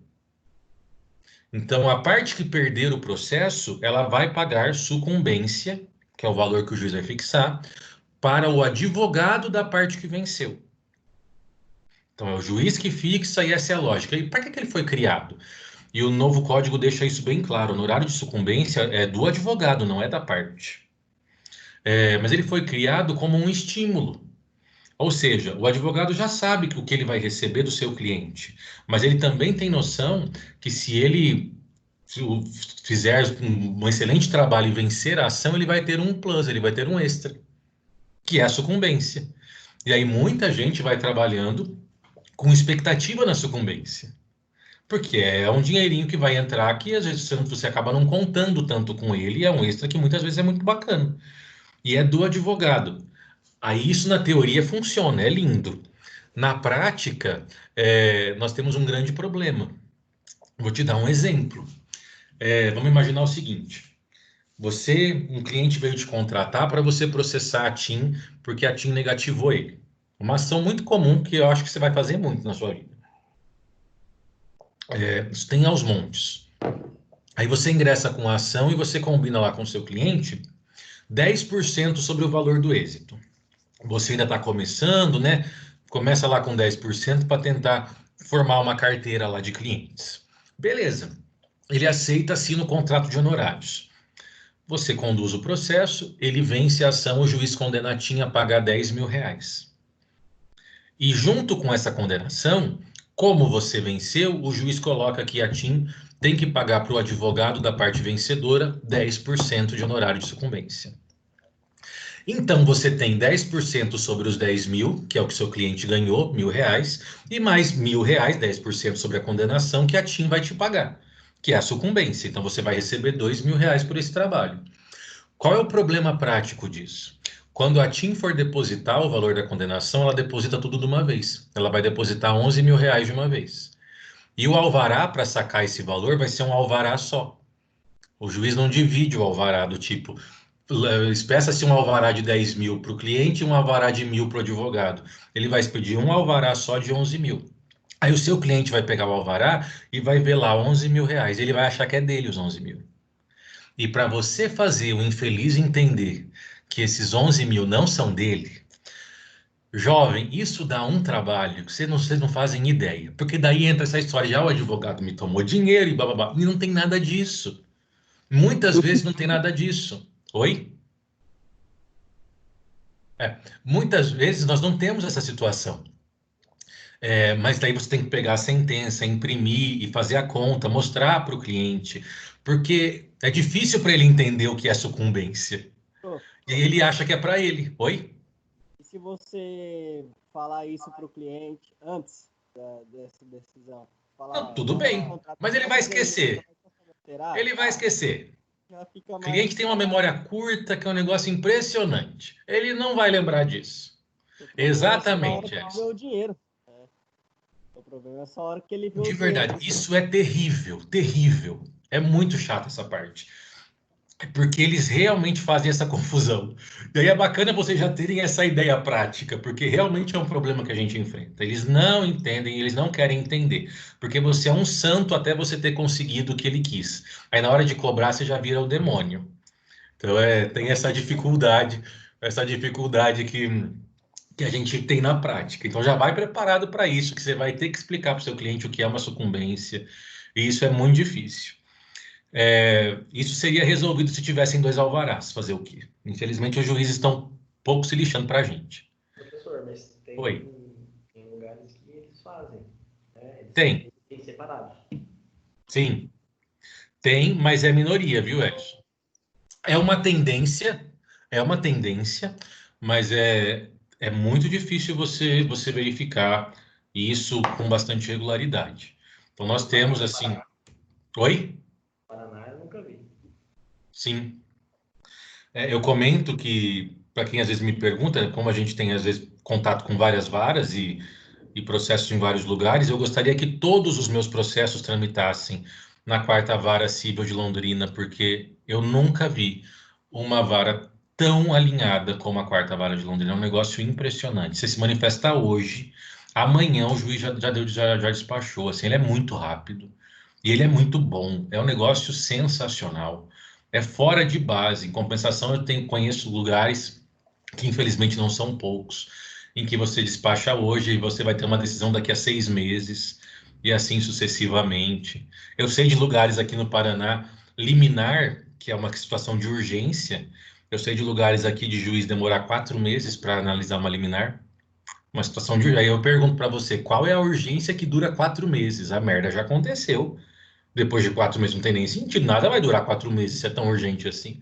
Então, a parte que perder o processo, ela vai pagar sucumbência, que é o valor que o juiz vai fixar, para o advogado da parte que venceu. Então, é o juiz que fixa e essa é a lógica. E para que ele foi criado? E o novo código deixa isso bem claro. O honorário de sucumbência é do advogado, não é da parte. Mas ele foi criado como um estímulo. Ou seja, o advogado já sabe o que ele vai receber do seu cliente, mas ele também tem noção que se ele fizer um excelente trabalho e vencer a ação, ele vai ter um plus, ele vai ter um extra, que é a sucumbência. E aí muita gente vai trabalhando com expectativa na sucumbência. Porque é um dinheirinho que vai entrar que às vezes você acaba não contando tanto com ele, e é um extra que muitas vezes é muito bacana. E é do advogado. Aí isso na teoria funciona, é lindo. Na prática, nós temos um grande problema. Vou te dar um exemplo. Vamos imaginar o seguinte: um cliente veio te contratar para você processar a TIM porque a TIM negativou ele. Uma ação muito comum que eu acho que você vai fazer muito na sua vida. Isso tem aos montes. Aí você ingressa com a ação e você combina lá com o seu cliente 10% sobre o valor do êxito. Você ainda está começando, né? Começa lá com 10% para tentar formar uma carteira lá de clientes. Beleza. Ele aceita, assina o contrato de honorários. Você conduz o processo, ele vence a ação, o juiz condena a TIM a pagar 10 mil reais. E junto com essa condenação, como você venceu, o juiz coloca que a TIM tem que pagar para o advogado da parte vencedora 10% de honorário de sucumbência. Então, você tem 10% sobre os 10 mil, que é o que seu cliente ganhou, R$ 1.000, e mais R$ 1.000, 10% sobre a condenação que a TIM vai te pagar, que é a sucumbência. Então, você vai receber R$ 2.000 por esse trabalho. Qual é o problema prático disso? Quando a TIM for depositar o valor da condenação, ela deposita tudo de uma vez. Ela vai depositar R$ 11.000 de uma vez. E o alvará para sacar esse valor vai ser um alvará só. O juiz não divide o alvará do tipo, expressa-se um alvará de 10 mil para o cliente e um alvará de 1.000 para o advogado. Ele vai expedir um alvará só de 11 mil. Aí o seu cliente vai pegar o alvará e vai ver lá 11 mil reais. Ele vai achar que é dele os 11 mil. E para você fazer o infeliz entender que esses 11 mil não são dele, jovem, isso dá um trabalho que vocês não fazem ideia. Porque daí entra essa história de, o advogado me tomou dinheiro e blá, blá, blá. E não tem nada disso. Muitas vezes não tem nada disso. Oi? Muitas vezes nós não temos essa situação. Mas daí você tem que pegar a sentença, imprimir e fazer a conta, mostrar para o cliente, porque é difícil para ele entender o que é sucumbência. E aí ele acha que é para ele. Oi?
E se você falar isso para o cliente antes dessa decisão?
Não, tudo bem, mas ele vai esquecer. Ele vai esquecer. O cliente tem uma memória curta, que é um negócio impressionante. Ele não vai lembrar disso. Exatamente.
O dinheiro. O problema é só a hora que ele vê
de verdade, isso é terrível, terrível. É muito chato essa parte. Porque eles realmente fazem essa confusão. E aí é bacana vocês já terem essa ideia prática, porque realmente é um problema que a gente enfrenta. Eles não entendem, eles não querem entender. Porque você é um santo até você ter conseguido o que ele quis. Aí na hora de cobrar, você já vira o demônio. Então tem essa dificuldade que a gente tem na prática. Então já vai preparado para isso, que você vai ter que explicar para o seu cliente o que é uma sucumbência. E isso é muito difícil. Isso seria resolvido se tivessem 2 alvarás. Fazer o quê? Infelizmente, os juízes estão pouco se lixando para a gente.
Professor, mas tem lugares que eles fazem. Né? Eles
tem
separados.
Sim. Tem, mas é minoria, viu, Edson? É uma tendência, mas é muito difícil você verificar isso com bastante regularidade. Então, nós temos, assim... Oi?
Paraná, eu nunca vi.
Sim. Eu comento que, para quem às vezes me pergunta, como a gente tem, às vezes, contato com várias varas e processos em vários lugares, eu gostaria que todos os meus processos tramitassem na 4ª Vara Civil de Londrina, porque eu nunca vi uma vara tão alinhada como a 4ª Vara de Londrina. É um negócio impressionante. Você se manifesta hoje, amanhã o juiz já despachou. Assim, ele é muito rápido e ele é muito bom. É um negócio sensacional. É fora de base. Em compensação, conheço lugares que infelizmente não são poucos, em que você despacha hoje e você vai ter uma decisão daqui a 6 meses, e assim sucessivamente. Eu sei de lugares aqui no Paraná, liminar, que é uma situação de urgência, eu sei de lugares aqui de juiz demorar 4 meses para analisar uma liminar, uma situação de urgência. Aí eu pergunto para você, qual é a urgência que dura 4 meses? A merda já aconteceu. Depois de 4 meses não tem nem sentido, nada vai durar 4 meses se é tão urgente assim.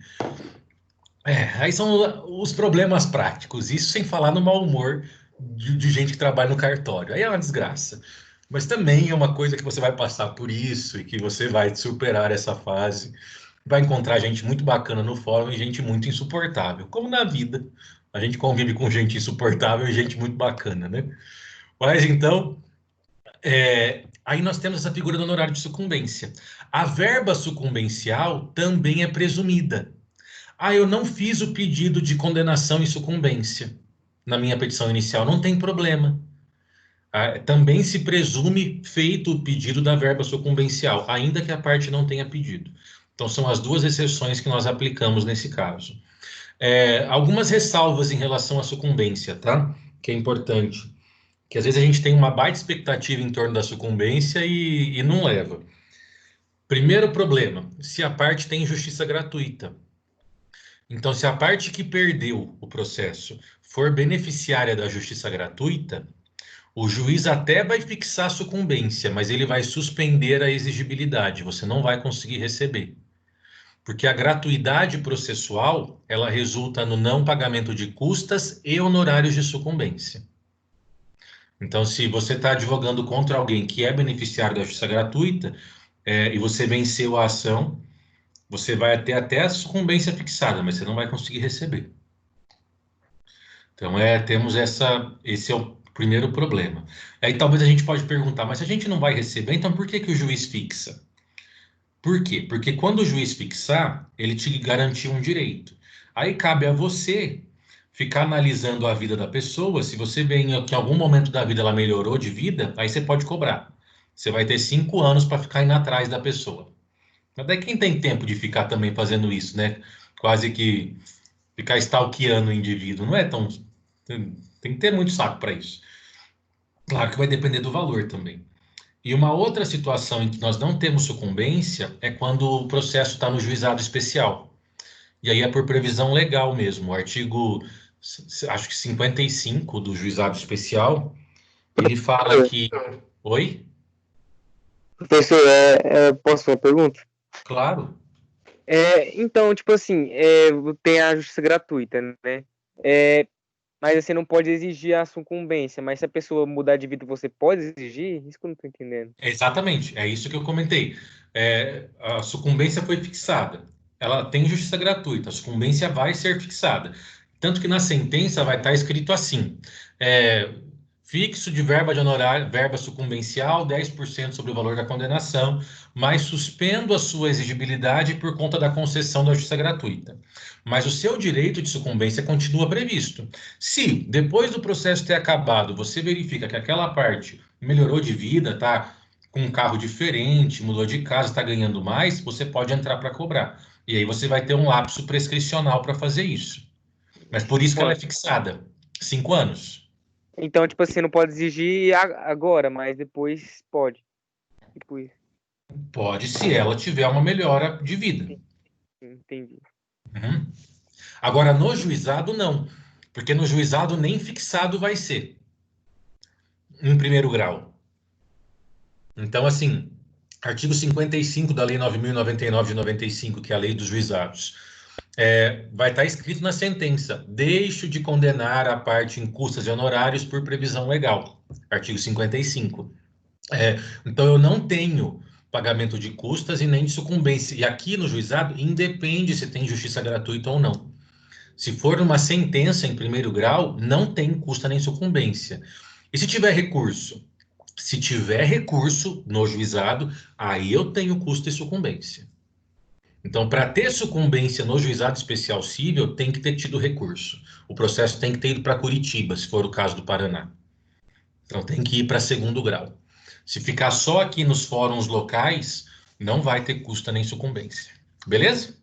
Aí são os problemas práticos, isso sem falar no mau humor de gente que trabalha no cartório. Aí é uma desgraça. Mas também é uma coisa que você vai passar por isso e que você vai superar essa fase. Vai encontrar gente muito bacana no fórum e gente muito insuportável. Como na vida, a gente convive com gente insuportável e gente muito bacana, né? Mas então, aí nós temos essa figura do honorário de sucumbência. A verba sucumbencial também é presumida. Eu não fiz o pedido de condenação em sucumbência na minha petição inicial. Não tem problema. Também se presume feito o pedido da verba sucumbencial, ainda que a parte não tenha pedido. Então, são as 2 exceções que nós aplicamos nesse caso. Algumas ressalvas em relação à sucumbência, tá? Que é importante. Que às vezes a gente tem uma baita expectativa em torno da sucumbência e não leva. Primeiro problema, se a parte tem justiça gratuita. Então, se a parte que perdeu o processo for beneficiária da justiça gratuita, o juiz até vai fixar a sucumbência, mas ele vai suspender a exigibilidade, você não vai conseguir receber. Porque a gratuidade processual, ela resulta no não pagamento de custas e honorários de sucumbência. Então, se você está advogando contra alguém que é beneficiário da justiça gratuita, e você venceu a ação, você vai ter até a sucumbência fixada, mas você não vai conseguir receber. Então, esse é o primeiro problema. Aí talvez a gente pode perguntar, mas se a gente não vai receber, então por que o juiz fixa? Por quê? Porque quando o juiz fixar, ele te garantiu um direito. Aí cabe a você ficar analisando a vida da pessoa. Se você vê que em algum momento da vida ela melhorou de vida, aí você pode cobrar. Você vai ter 5 anos para ficar indo atrás da pessoa. Mas daí quem tem tempo de ficar também fazendo isso, né? Quase que ficar stalkeando o indivíduo. Não é tão... Tem que ter muito saco para isso. Claro que vai depender do valor também. E uma outra situação em que nós não temos sucumbência é quando o processo está no juizado especial. E aí é por previsão legal mesmo. O artigo, acho que 55 do juizado especial, ele fala que... Oi?
Professor, posso fazer uma pergunta?
Claro.
Então, tipo assim, tem a justiça gratuita, né? Mas você não pode exigir a sucumbência. Mas se a pessoa mudar de vida, você pode exigir? Isso que eu não tô entendendo.
Exatamente, é isso que eu comentei. A sucumbência foi fixada. Ela tem justiça gratuita, a sucumbência vai ser fixada. Tanto que na sentença vai estar escrito assim: fixo de verba de honorário, verba sucumbencial, 10% sobre o valor da condenação, mas suspendo a sua exigibilidade por conta da concessão da justiça gratuita. Mas o seu direito de sucumbência continua previsto. Se, depois do processo ter acabado, você verifica que aquela parte melhorou de vida, tá com um carro diferente, mudou de casa, está ganhando mais, você pode entrar para cobrar. E aí você vai ter um lapso prescricional para fazer isso. Mas por isso que ela é fixada. 5 anos.
Então, tipo assim, não pode exigir agora, mas depois pode. Tipo,
Pode, se ela tiver uma melhora de vida.
entendi.
Uhum. Agora, no juizado, não. Porque no juizado nem fixado vai ser. Em primeiro grau. Então, assim, artigo 55 da Lei 9.099 de 95, que é a Lei dos Juizados, vai estar escrito na sentença: deixo de condenar a parte em custas e honorários por previsão legal. Artigo 55. Então, eu não tenho pagamento de custas e nem de sucumbência. E aqui no juizado, independe se tem justiça gratuita ou não. Se for uma sentença em primeiro grau, não tem custa nem sucumbência. E se tiver recurso? Se tiver recurso no juizado, aí eu tenho custo e sucumbência. Então, para ter sucumbência no juizado especial cível, tem que ter tido recurso. O processo tem que ter ido para Curitiba, se for o caso do Paraná. Então, tem que ir para segundo grau. Se ficar só aqui nos fóruns locais, não vai ter custo nem sucumbência. Beleza?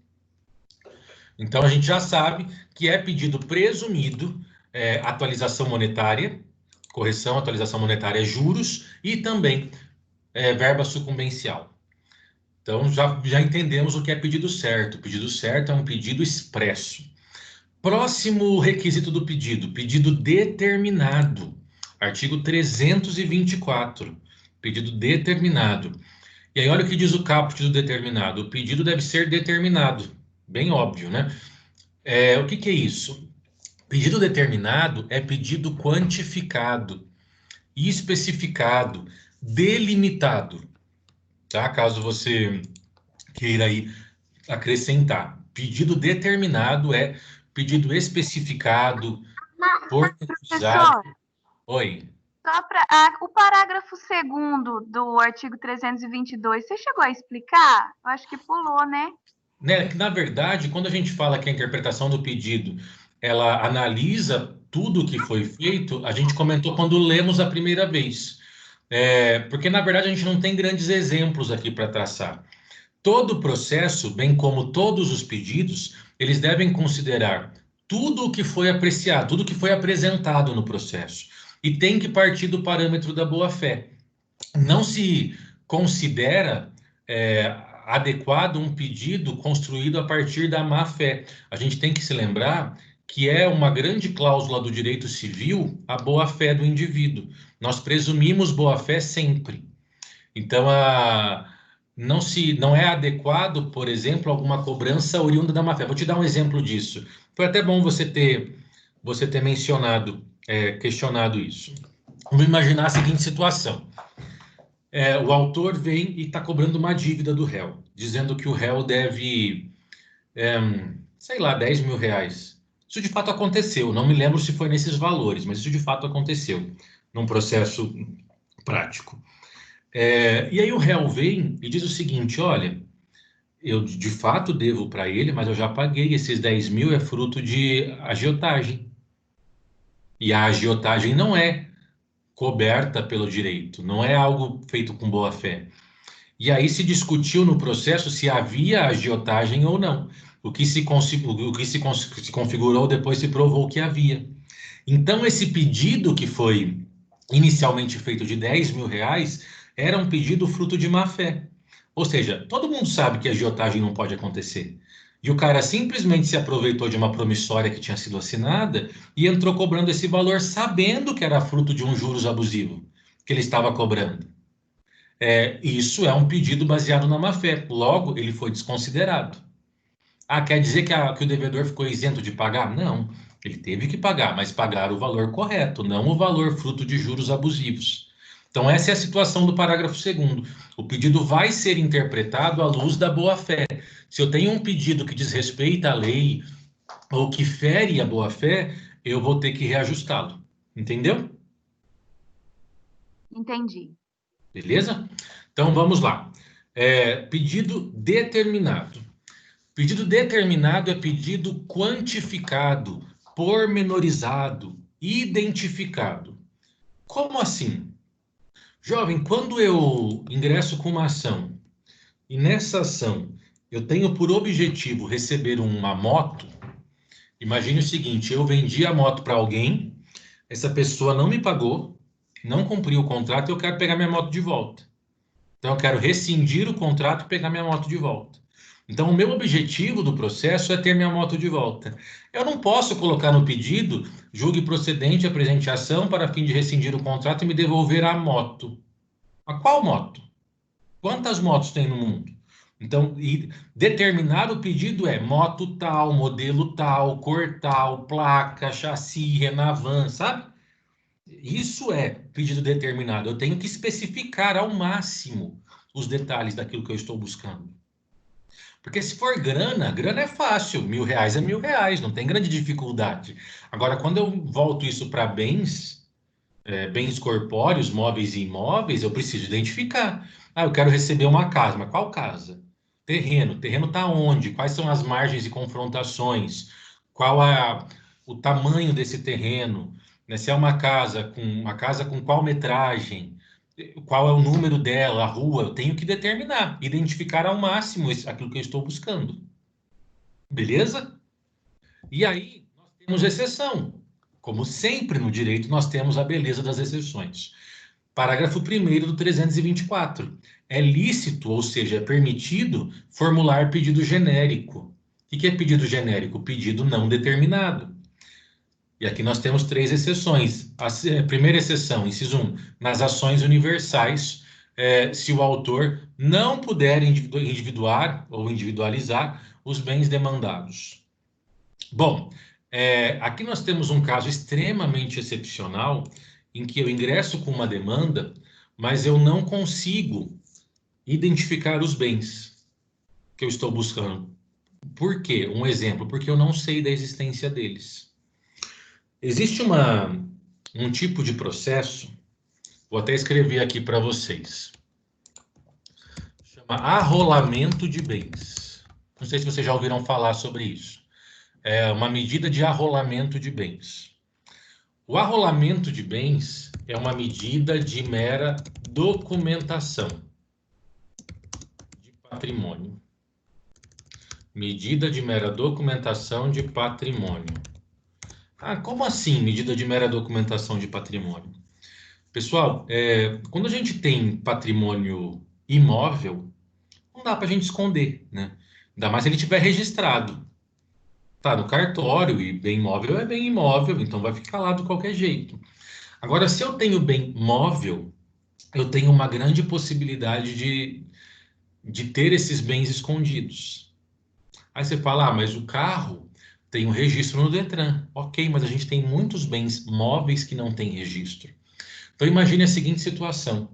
Então, a gente já sabe que é pedido presumido atualização monetária, correção, atualização monetária, juros e também verba sucumbencial. Então, já entendemos o que é pedido certo. O pedido certo é um pedido expresso. Próximo requisito do pedido determinado. Artigo 324, pedido determinado. E aí, olha o que diz o caput do determinado. O pedido deve ser determinado. Bem óbvio, né? O que é isso? Pedido determinado é pedido quantificado, especificado, delimitado. Tá? Caso você queira aí acrescentar. Pedido determinado é pedido especificado, pormenorizado.
Professor,
Oi.
só para o parágrafo 2º do artigo 322, você chegou a explicar? Eu acho que pulou, né?
Na verdade, quando a gente fala que a interpretação do pedido, ela analisa tudo o que foi feito, a gente comentou quando lemos a primeira vez. Porque, na verdade, a gente não tem grandes exemplos aqui para traçar. Todo o processo, bem como todos os pedidos, eles devem considerar tudo o que foi apreciado, tudo o que foi apresentado no processo. E tem que partir do parâmetro da boa-fé. Não se considera adequado um pedido construído a partir da má-fé. A gente tem que se lembrar que é uma grande cláusula do direito civil a boa-fé do indivíduo. Nós presumimos boa-fé sempre. Então, não é adequado, por exemplo, alguma cobrança oriunda da má-fé. Vou te dar um exemplo disso. Foi até bom você ter mencionado, questionado isso. Vamos imaginar a seguinte situação. O autor vem e está cobrando uma dívida do réu, dizendo que o réu deve, sei lá, 10 mil reais. Isso de fato aconteceu, não me lembro se foi nesses valores, mas isso de fato aconteceu, num processo prático. E aí o réu vem e diz o seguinte: olha, eu de fato devo para ele, mas eu já paguei, esses 10 mil é fruto de agiotagem. E a agiotagem não é coberta pelo direito, não é algo feito com boa fé. E aí se discutiu no processo se havia agiotagem ou não. O que se configurou depois se provou que havia. Então, esse pedido que foi inicialmente feito de R$ 10.000 era um pedido fruto de má fé. Ou seja, todo mundo sabe que a agiotagem não pode acontecer. E o cara simplesmente se aproveitou de uma promissória que tinha sido assinada e entrou cobrando esse valor, sabendo que era fruto de um juros abusivo que ele estava cobrando. Isso é um pedido baseado na má-fé. Logo, ele foi desconsiderado. Ah, quer dizer que o devedor ficou isento de pagar? Não, ele teve que pagar, mas pagar o valor correto, não o valor fruto de juros abusivos. Então, essa é a situação do parágrafo 2º. O pedido vai ser interpretado à luz da boa-fé. Se eu tenho um pedido que desrespeita a lei ou que fere a boa-fé, eu vou ter que reajustá-lo. Entendeu?
Entendi.
Beleza? Então, vamos lá. Pedido determinado. Pedido determinado é pedido quantificado, pormenorizado, identificado. Como assim? Jovem, quando eu ingresso com uma ação e nessa ação eu tenho por objetivo receber uma moto, imagine o seguinte, eu vendi a moto para alguém, essa pessoa não me pagou, não cumpriu o contrato e eu quero pegar minha moto de volta. Então eu quero rescindir o contrato e pegar minha moto de volta. Então, o meu objetivo do processo é ter minha moto de volta. Eu não posso colocar no pedido, julgue procedente a presente ação para fim de rescindir o contrato e me devolver a moto. A qual moto? Quantas motos tem no mundo? Então, determinar o pedido é moto tal, modelo tal, cor tal, placa, chassi, Renavan, sabe? Isso é pedido determinado. Eu tenho que especificar ao máximo os detalhes daquilo que eu estou buscando. Porque se for grana, grana é fácil. R$ 1.000 é R$ 1.000, não tem grande dificuldade. Agora, quando eu volto isso para bens, bens corpóreos, móveis e imóveis, eu preciso identificar. Ah, eu quero receber uma casa, mas qual casa? Terreno. Terreno está onde? Quais são as margens e confrontações? Qual o tamanho desse terreno? Né? Se é uma casa com qual metragem? Qual é o número dela, a rua? Eu tenho que determinar, identificar ao máximo aquilo que eu estou buscando. Beleza? E aí, nós temos exceção. Como sempre no direito, nós temos a beleza das exceções. Parágrafo 1º do 324. É lícito, ou seja, é permitido, formular pedido genérico. O que é pedido genérico? Pedido não determinado. E aqui nós temos 3 exceções. A primeira exceção, inciso 1, nas ações universais, se o autor não puder individuar ou individualizar os bens demandados. Bom, aqui nós temos um caso extremamente excepcional em que eu ingresso com uma demanda, mas eu não consigo identificar os bens que eu estou buscando. Por quê? Um exemplo, porque eu não sei da existência deles. Existe um tipo de processo, vou até escrever aqui para vocês, chama arrolamento de bens. Não sei se vocês já ouviram falar sobre isso. É uma medida de arrolamento de bens. O arrolamento de bens é uma medida de mera documentação de patrimônio. Medida de mera documentação de patrimônio. Ah, como assim medida de mera documentação de patrimônio? Pessoal, quando a gente tem patrimônio imóvel, não dá para a gente esconder, né? Ainda mais se ele estiver registrado. Tá no cartório e bem imóvel é bem imóvel, então vai ficar lá de qualquer jeito. Agora, se eu tenho bem móvel, eu tenho uma grande possibilidade de ter esses bens escondidos. Aí você fala, mas o carro tem um registro no Detran. Ok, mas a gente tem muitos bens móveis que não têm registro. Então, imagine a seguinte situação.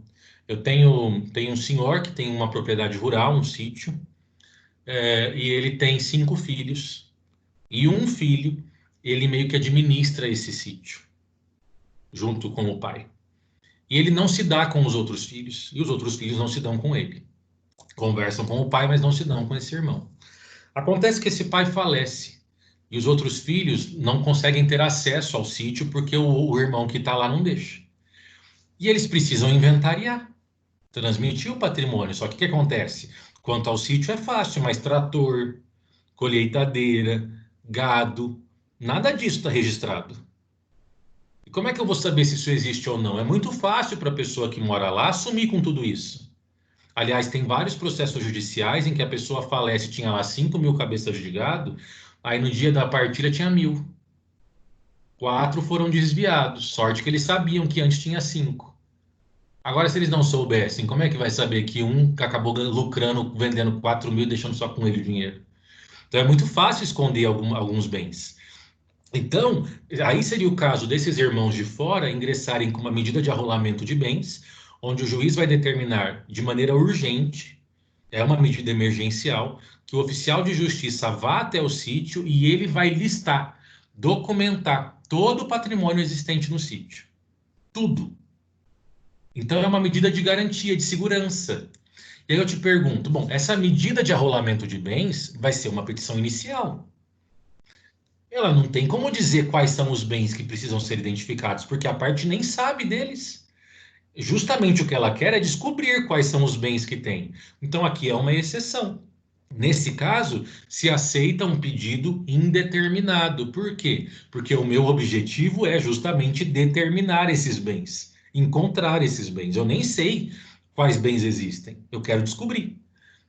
Eu tenho um senhor que tem uma propriedade rural, um sítio, e ele tem 5 filhos. E um filho, ele meio que administra esse sítio, junto com o pai. E ele não se dá com os outros filhos, e os outros filhos não se dão com ele. Conversam com o pai, mas não se dão com esse irmão. Acontece que esse pai falece, e os outros filhos não conseguem ter acesso ao sítio porque o irmão que está lá não deixa. E eles precisam inventariar, transmitir o patrimônio. Só que o que acontece? Quanto ao sítio é fácil, mas trator, colheitadeira, gado, nada disso está registrado. E como é que eu vou saber se isso existe ou não? É muito fácil para a pessoa que mora lá assumir com tudo isso. Aliás, tem vários processos judiciais em que a pessoa falece, tinha lá 5.000 cabeças de gado, aí no dia da partilha tinha 1.000. 4 foram desviados. Sorte que eles sabiam que antes tinha 5. Agora, se eles não soubessem, como é que vai saber que um acabou lucrando, vendendo 4.000, deixando só com ele o dinheiro? Então, é muito fácil esconder alguns bens. Então, aí seria o caso desses irmãos de fora ingressarem com uma medida de arrolamento de bens, onde o juiz vai determinar de maneira urgente, é uma medida emergencial, que o oficial de justiça vá até o sítio e ele vai listar, documentar todo o patrimônio existente no sítio. Tudo. Então, é uma medida de garantia, de segurança. E aí eu te pergunto, bom, essa medida de arrolamento de bens vai ser uma petição inicial. Ela não tem como dizer quais são os bens que precisam ser identificados, porque a parte nem sabe deles. Justamente o que ela quer é descobrir quais são os bens que tem. Então, aqui é uma exceção. Nesse caso, se aceita um pedido indeterminado. Por quê? Porque o meu objetivo é justamente determinar esses bens, encontrar esses bens. Eu nem sei quais bens existem, eu quero descobrir.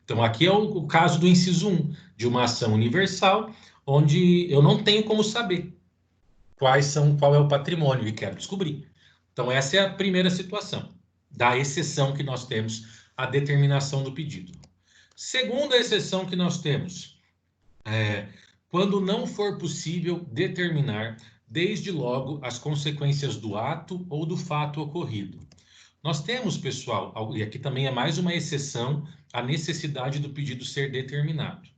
Então, aqui é o caso do inciso 1, de uma ação universal, onde eu não tenho como saber qual é o patrimônio e quero descobrir. Então, essa é a primeira situação, da exceção que nós temos, a determinação do pedido. Segunda exceção que nós temos, quando não for possível determinar, desde logo, as consequências do ato ou do fato ocorrido. Nós temos, pessoal, e aqui também é mais uma exceção, a necessidade do pedido ser determinado.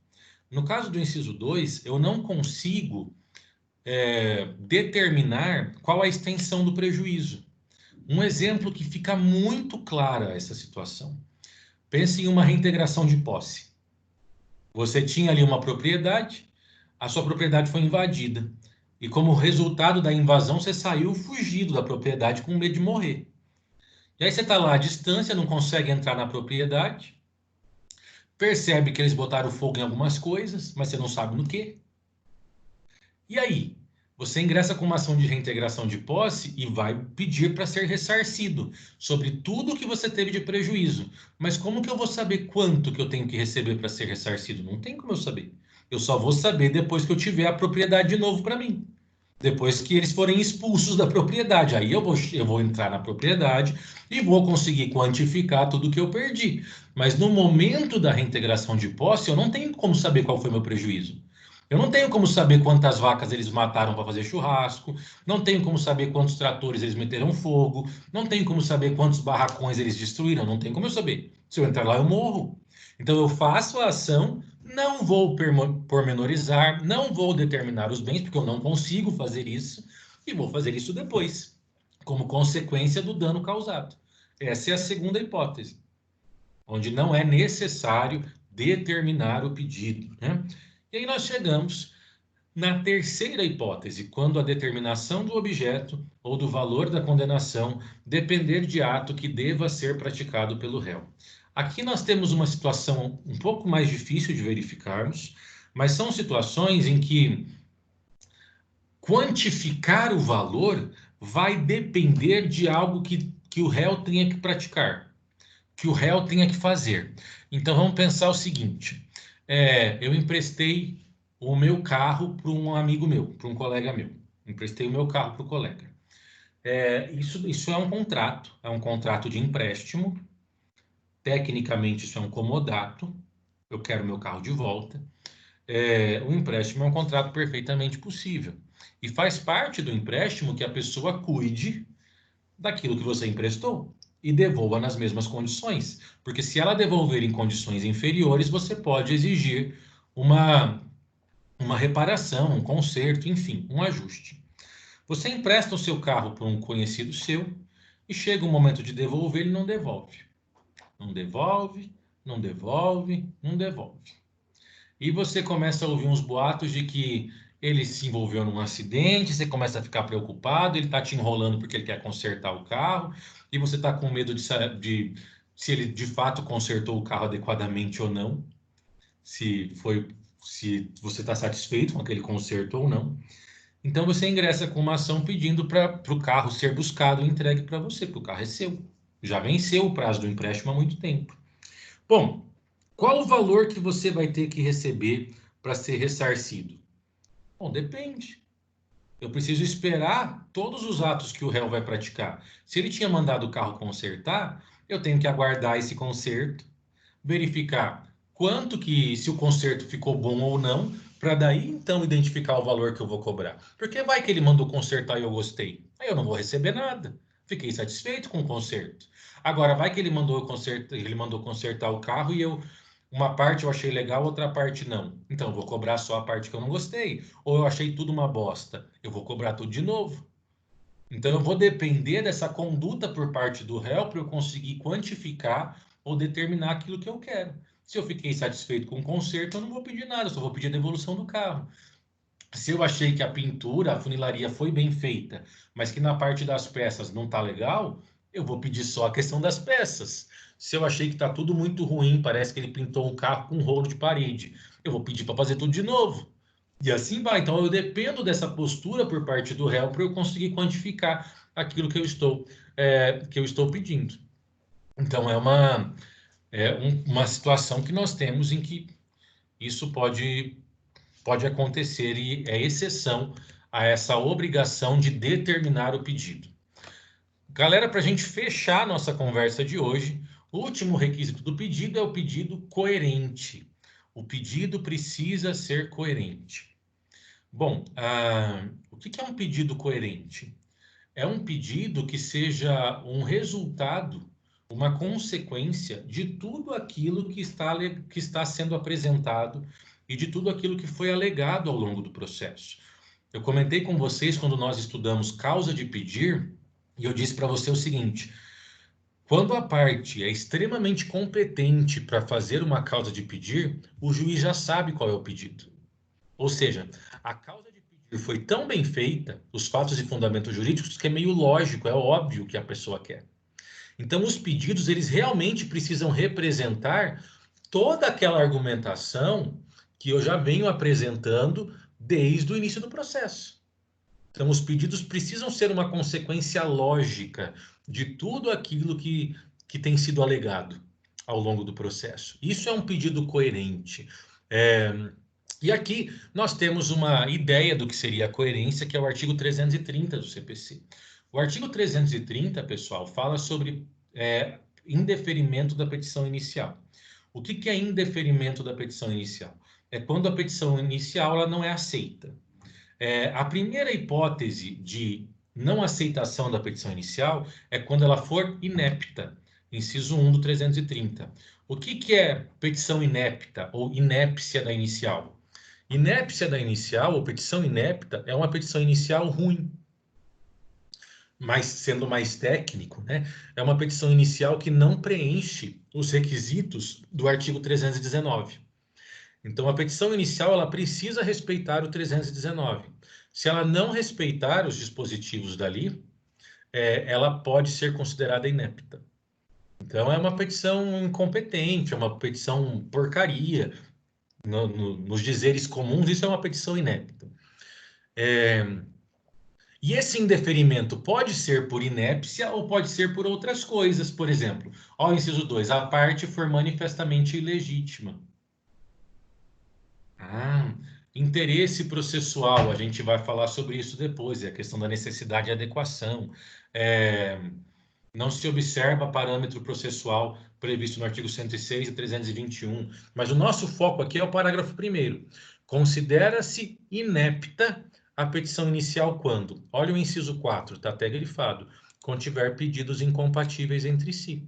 No caso do inciso 2, eu não consigo determinar qual a extensão do prejuízo. Um exemplo que fica muito clara essa situação. Pense em uma reintegração de posse. Você tinha ali uma propriedade, a sua propriedade foi invadida. E como resultado da invasão, você saiu fugido da propriedade com medo de morrer. E aí você está lá à distância, não consegue entrar na propriedade, percebe que eles botaram fogo em algumas coisas, mas você não sabe no quê. E aí? Você ingressa com uma ação de reintegração de posse e vai pedir para ser ressarcido sobre tudo que você teve de prejuízo. Mas como que eu vou saber quanto que eu tenho que receber para ser ressarcido? Não tem como eu saber. Eu só vou saber depois que eu tiver a propriedade de novo para mim. Depois que eles forem expulsos da propriedade. Aí eu vou entrar na propriedade e vou conseguir quantificar tudo que eu perdi. Mas no momento da reintegração de posse, eu não tenho como saber qual foi meu prejuízo. Eu não tenho como saber quantas vacas eles mataram para fazer churrasco, não tenho como saber quantos tratores eles meteram fogo, não tenho como saber quantos barracões eles destruíram, não tem como eu saber. Se eu entrar lá, eu morro. Então eu faço a ação, não vou pormenorizar, não vou determinar os bens, porque eu não consigo fazer isso, e vou fazer isso depois, como consequência do dano causado. Essa é a segunda hipótese, onde não é necessário determinar o pedido, né? E aí nós chegamos na terceira hipótese, quando a determinação do objeto ou do valor da condenação depender de ato que deva ser praticado pelo réu. Aqui nós temos uma situação um pouco mais difícil de verificarmos, mas são situações em que quantificar o valor vai depender de algo que o réu tenha que praticar, que o réu tenha que fazer. Então vamos pensar o seguinte: eu emprestei o meu carro para um amigo meu, para um colega meu. Emprestei o meu carro para o colega. Isso é um contrato de empréstimo. Tecnicamente, isso é um comodato. Eu quero meu carro de volta. O empréstimo é um contrato perfeitamente possível. E faz parte do empréstimo que a pessoa cuide daquilo que você emprestou e devolva nas mesmas condições. Porque se ela devolver em condições inferiores, você pode exigir uma reparação, um conserto, enfim, um ajuste. Você empresta o seu carro para um conhecido seu e chega o momento de devolver, ele não devolve. Não devolve, não devolve, não devolve. E você começa a ouvir uns boatos de que ele se envolveu num acidente, você começa a ficar preocupado, ele está te enrolando porque ele quer consertar o carro, e você está com medo de se ele de fato consertou o carro adequadamente ou não, se você está satisfeito com aquele conserto ou não. Então você ingressa com uma ação pedindo para o carro ser buscado e entregue para você, porque o carro é seu. Já venceu o prazo do empréstimo há muito tempo. Bom, qual o valor que você vai ter que receber para ser ressarcido? Bom, depende. Eu preciso esperar todos os atos que o réu vai praticar. Se ele tinha mandado o carro consertar, eu tenho que aguardar esse conserto, verificar se o conserto ficou bom ou não, para daí então identificar o valor que eu vou cobrar. Porque vai que ele mandou consertar e eu gostei. Aí eu não vou receber nada. Fiquei satisfeito com o conserto. Agora vai que ele mandou consertar o carro e uma parte eu achei legal, outra parte não. Então eu vou cobrar só a parte que eu não gostei. Ou eu achei tudo uma bosta. Eu vou cobrar tudo de novo. Então eu vou depender dessa conduta por parte do réu para eu conseguir quantificar ou determinar aquilo que eu quero. Se eu fiquei satisfeito com o conserto, eu não vou pedir nada, eu só vou pedir a devolução do carro. Se eu achei que a pintura, a funilaria foi bem feita, mas que na parte das peças não tá legal, eu vou pedir só a questão das peças. Se eu achei que tá tudo muito ruim, parece que ele pintou um carro com um rolo de parede, eu vou pedir para fazer tudo de novo. E assim vai. Então eu dependo dessa postura por parte do réu para eu conseguir quantificar aquilo que eu estou pedindo. Então uma situação que nós temos em que isso pode acontecer e é exceção a essa obrigação de determinar o pedido. Galera, para a gente fechar a nossa conversa de hoje, o último requisito do pedido é o pedido coerente. O pedido precisa ser coerente. Bom, o que é um pedido coerente? É um pedido que seja um resultado, uma consequência de tudo aquilo que está sendo apresentado e de tudo aquilo que foi alegado ao longo do processo. Eu comentei com vocês quando nós estudamos causa de pedir, e eu disse para você o seguinte: quando a parte é extremamente competente para fazer uma causa de pedir, o juiz já sabe qual é o pedido. Ou seja, a causa de pedir foi tão bem feita, os fatos e fundamentos jurídicos, que é meio lógico, é óbvio que a pessoa quer. Então, os pedidos, eles realmente precisam representar toda aquela argumentação que eu já venho apresentando desde o início do processo. Então, os pedidos precisam ser uma consequência lógica de tudo aquilo que tem sido alegado ao longo do processo. Isso é um pedido coerente. E aqui nós temos uma ideia do que seria a coerência, que é o artigo 330 do CPC. O artigo 330, pessoal, fala sobre indeferimento da petição inicial. O que é indeferimento da petição inicial? É quando a petição inicial ela não é aceita. A primeira hipótese de não aceitação da petição inicial é quando ela for inepta, inciso 1 do 330. O que é petição inepta ou inépcia da inicial? Inépcia da inicial ou petição inepta é uma petição inicial ruim. Mas sendo mais técnico, né, é uma petição inicial que não preenche os requisitos do artigo 319. Então, a petição inicial ela precisa respeitar o 319. Se ela não respeitar os dispositivos dali, ela pode ser considerada inepta. Então, é uma petição incompetente, é uma petição porcaria. Nos dizeres comuns, isso é uma petição inepta. E esse indeferimento pode ser por inépcia ou pode ser por outras coisas. Por exemplo, o inciso 2, a parte for manifestamente ilegítima. Interesse processual, a gente vai falar sobre isso depois, é a questão da necessidade e adequação. Não se observa parâmetro processual previsto no artigo 106 e 321, mas o nosso foco aqui é o parágrafo 1º. Considera-se inepta a petição inicial quando? Olha o inciso 4, está até grifado, contiver pedidos incompatíveis entre si.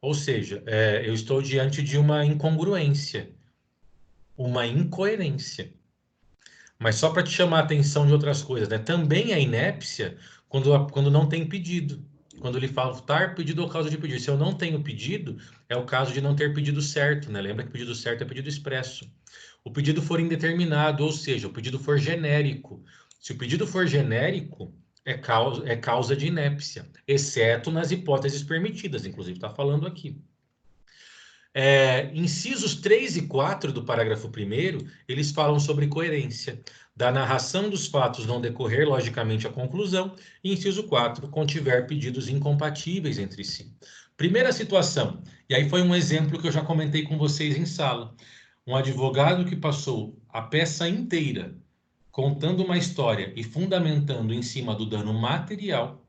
Ou seja, eu estou diante de uma incongruência, uma incoerência. Mas só para te chamar a atenção de outras coisas, né? Também é inépcia quando não tem pedido. Quando ele faltar pedido ou causa de pedir. Se eu não tenho pedido, é o caso de não ter pedido certo, né? Lembra que pedido certo é pedido expresso. o pedido for indeterminado, ou seja, o pedido for genérico. Se o pedido for genérico, é causa de inépcia, exceto nas hipóteses permitidas, inclusive está falando aqui. Incisos 3 e 4 do parágrafo 1º, eles falam sobre coerência. Da narração dos fatos não decorrer logicamente a conclusão, e inciso 4, contiver pedidos incompatíveis entre si. Primeira situação, e aí foi um exemplo que eu já comentei com vocês em sala. Um advogado que passou a peça inteira contando uma história e fundamentando em cima do dano material,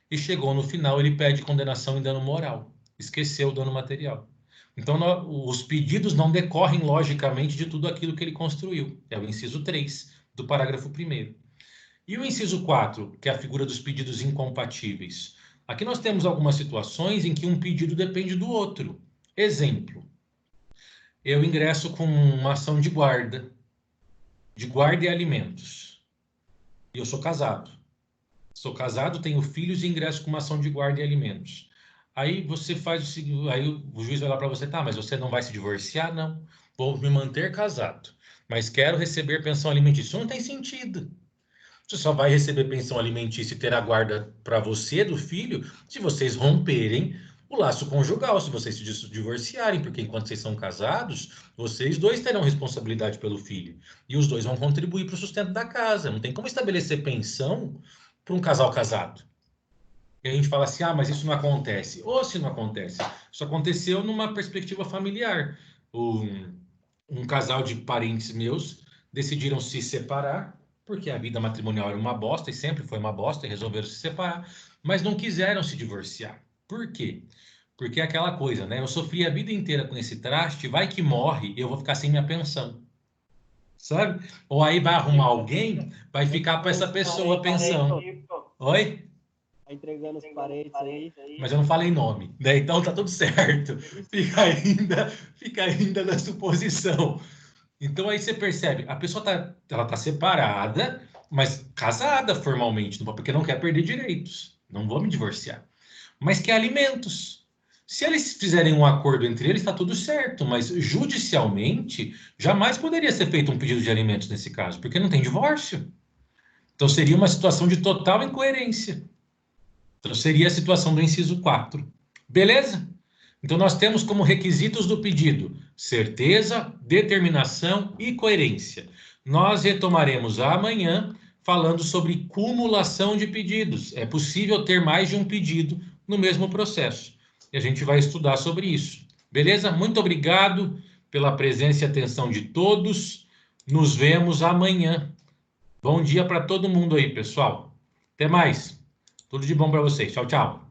e chegou no final, ele pede condenação em dano moral. Esqueceu o dano material. Então, os pedidos não decorrem logicamente de tudo aquilo que ele construiu. É o inciso 3 do parágrafo 1º. E o inciso 4, que é a figura dos pedidos incompatíveis. Aqui nós temos algumas situações em que um pedido depende do outro. Exemplo, eu ingresso com uma ação de guarda e alimentos. E eu sou casado. Sou casado, tenho filhos e ingresso com uma ação de guarda e alimentos. Aí você faz o seguinte, aí o juiz vai lá para você, tá, mas você não vai se divorciar? Não, vou me manter casado, mas quero receber pensão alimentícia. Isso não tem sentido. Você só vai receber pensão alimentícia e ter a guarda para você do filho se vocês romperem o laço conjugal, se vocês se divorciarem, porque enquanto vocês são casados, vocês dois terão responsabilidade pelo filho. E os dois vão contribuir para o sustento da casa. Não tem como estabelecer pensão para um casal casado. E a gente fala assim, mas isso não acontece. Ou se não acontece. Isso aconteceu numa perspectiva familiar. Um casal de parentes meus decidiram se separar, porque a vida matrimonial era uma bosta, e sempre foi uma bosta, e resolveram se separar, mas não quiseram se divorciar. Por quê? Porque é aquela coisa, né? Eu sofri a vida inteira com esse traste, vai que morre, eu vou ficar sem minha pensão. Sabe? Ou aí vai arrumar alguém, vai ficar para essa pessoa a pensão. Oi?
Entregando os parentes aí.
Mas eu não falei nome, né? Então tá tudo certo. Fica ainda na suposição. Então aí você percebe, a pessoa ela tá separada, mas casada formalmente, porque não quer perder direitos. Não vou me divorciar. Mas quer alimentos. Se eles fizerem um acordo entre eles, está tudo certo, mas judicialmente jamais poderia ser feito um pedido de alimentos nesse caso, porque não tem divórcio. Então seria uma situação de total incoerência. Então, seria a situação do inciso 4. Beleza? Então, nós temos como requisitos do pedido certeza, determinação e coerência. Nós retomaremos amanhã falando sobre cumulação de pedidos. É possível ter mais de um pedido no mesmo processo. E a gente vai estudar sobre isso. Beleza? Muito obrigado pela presença e atenção de todos. Nos vemos amanhã. Bom dia para todo mundo aí, pessoal. Até mais. Tudo de bom para vocês. Tchau, tchau.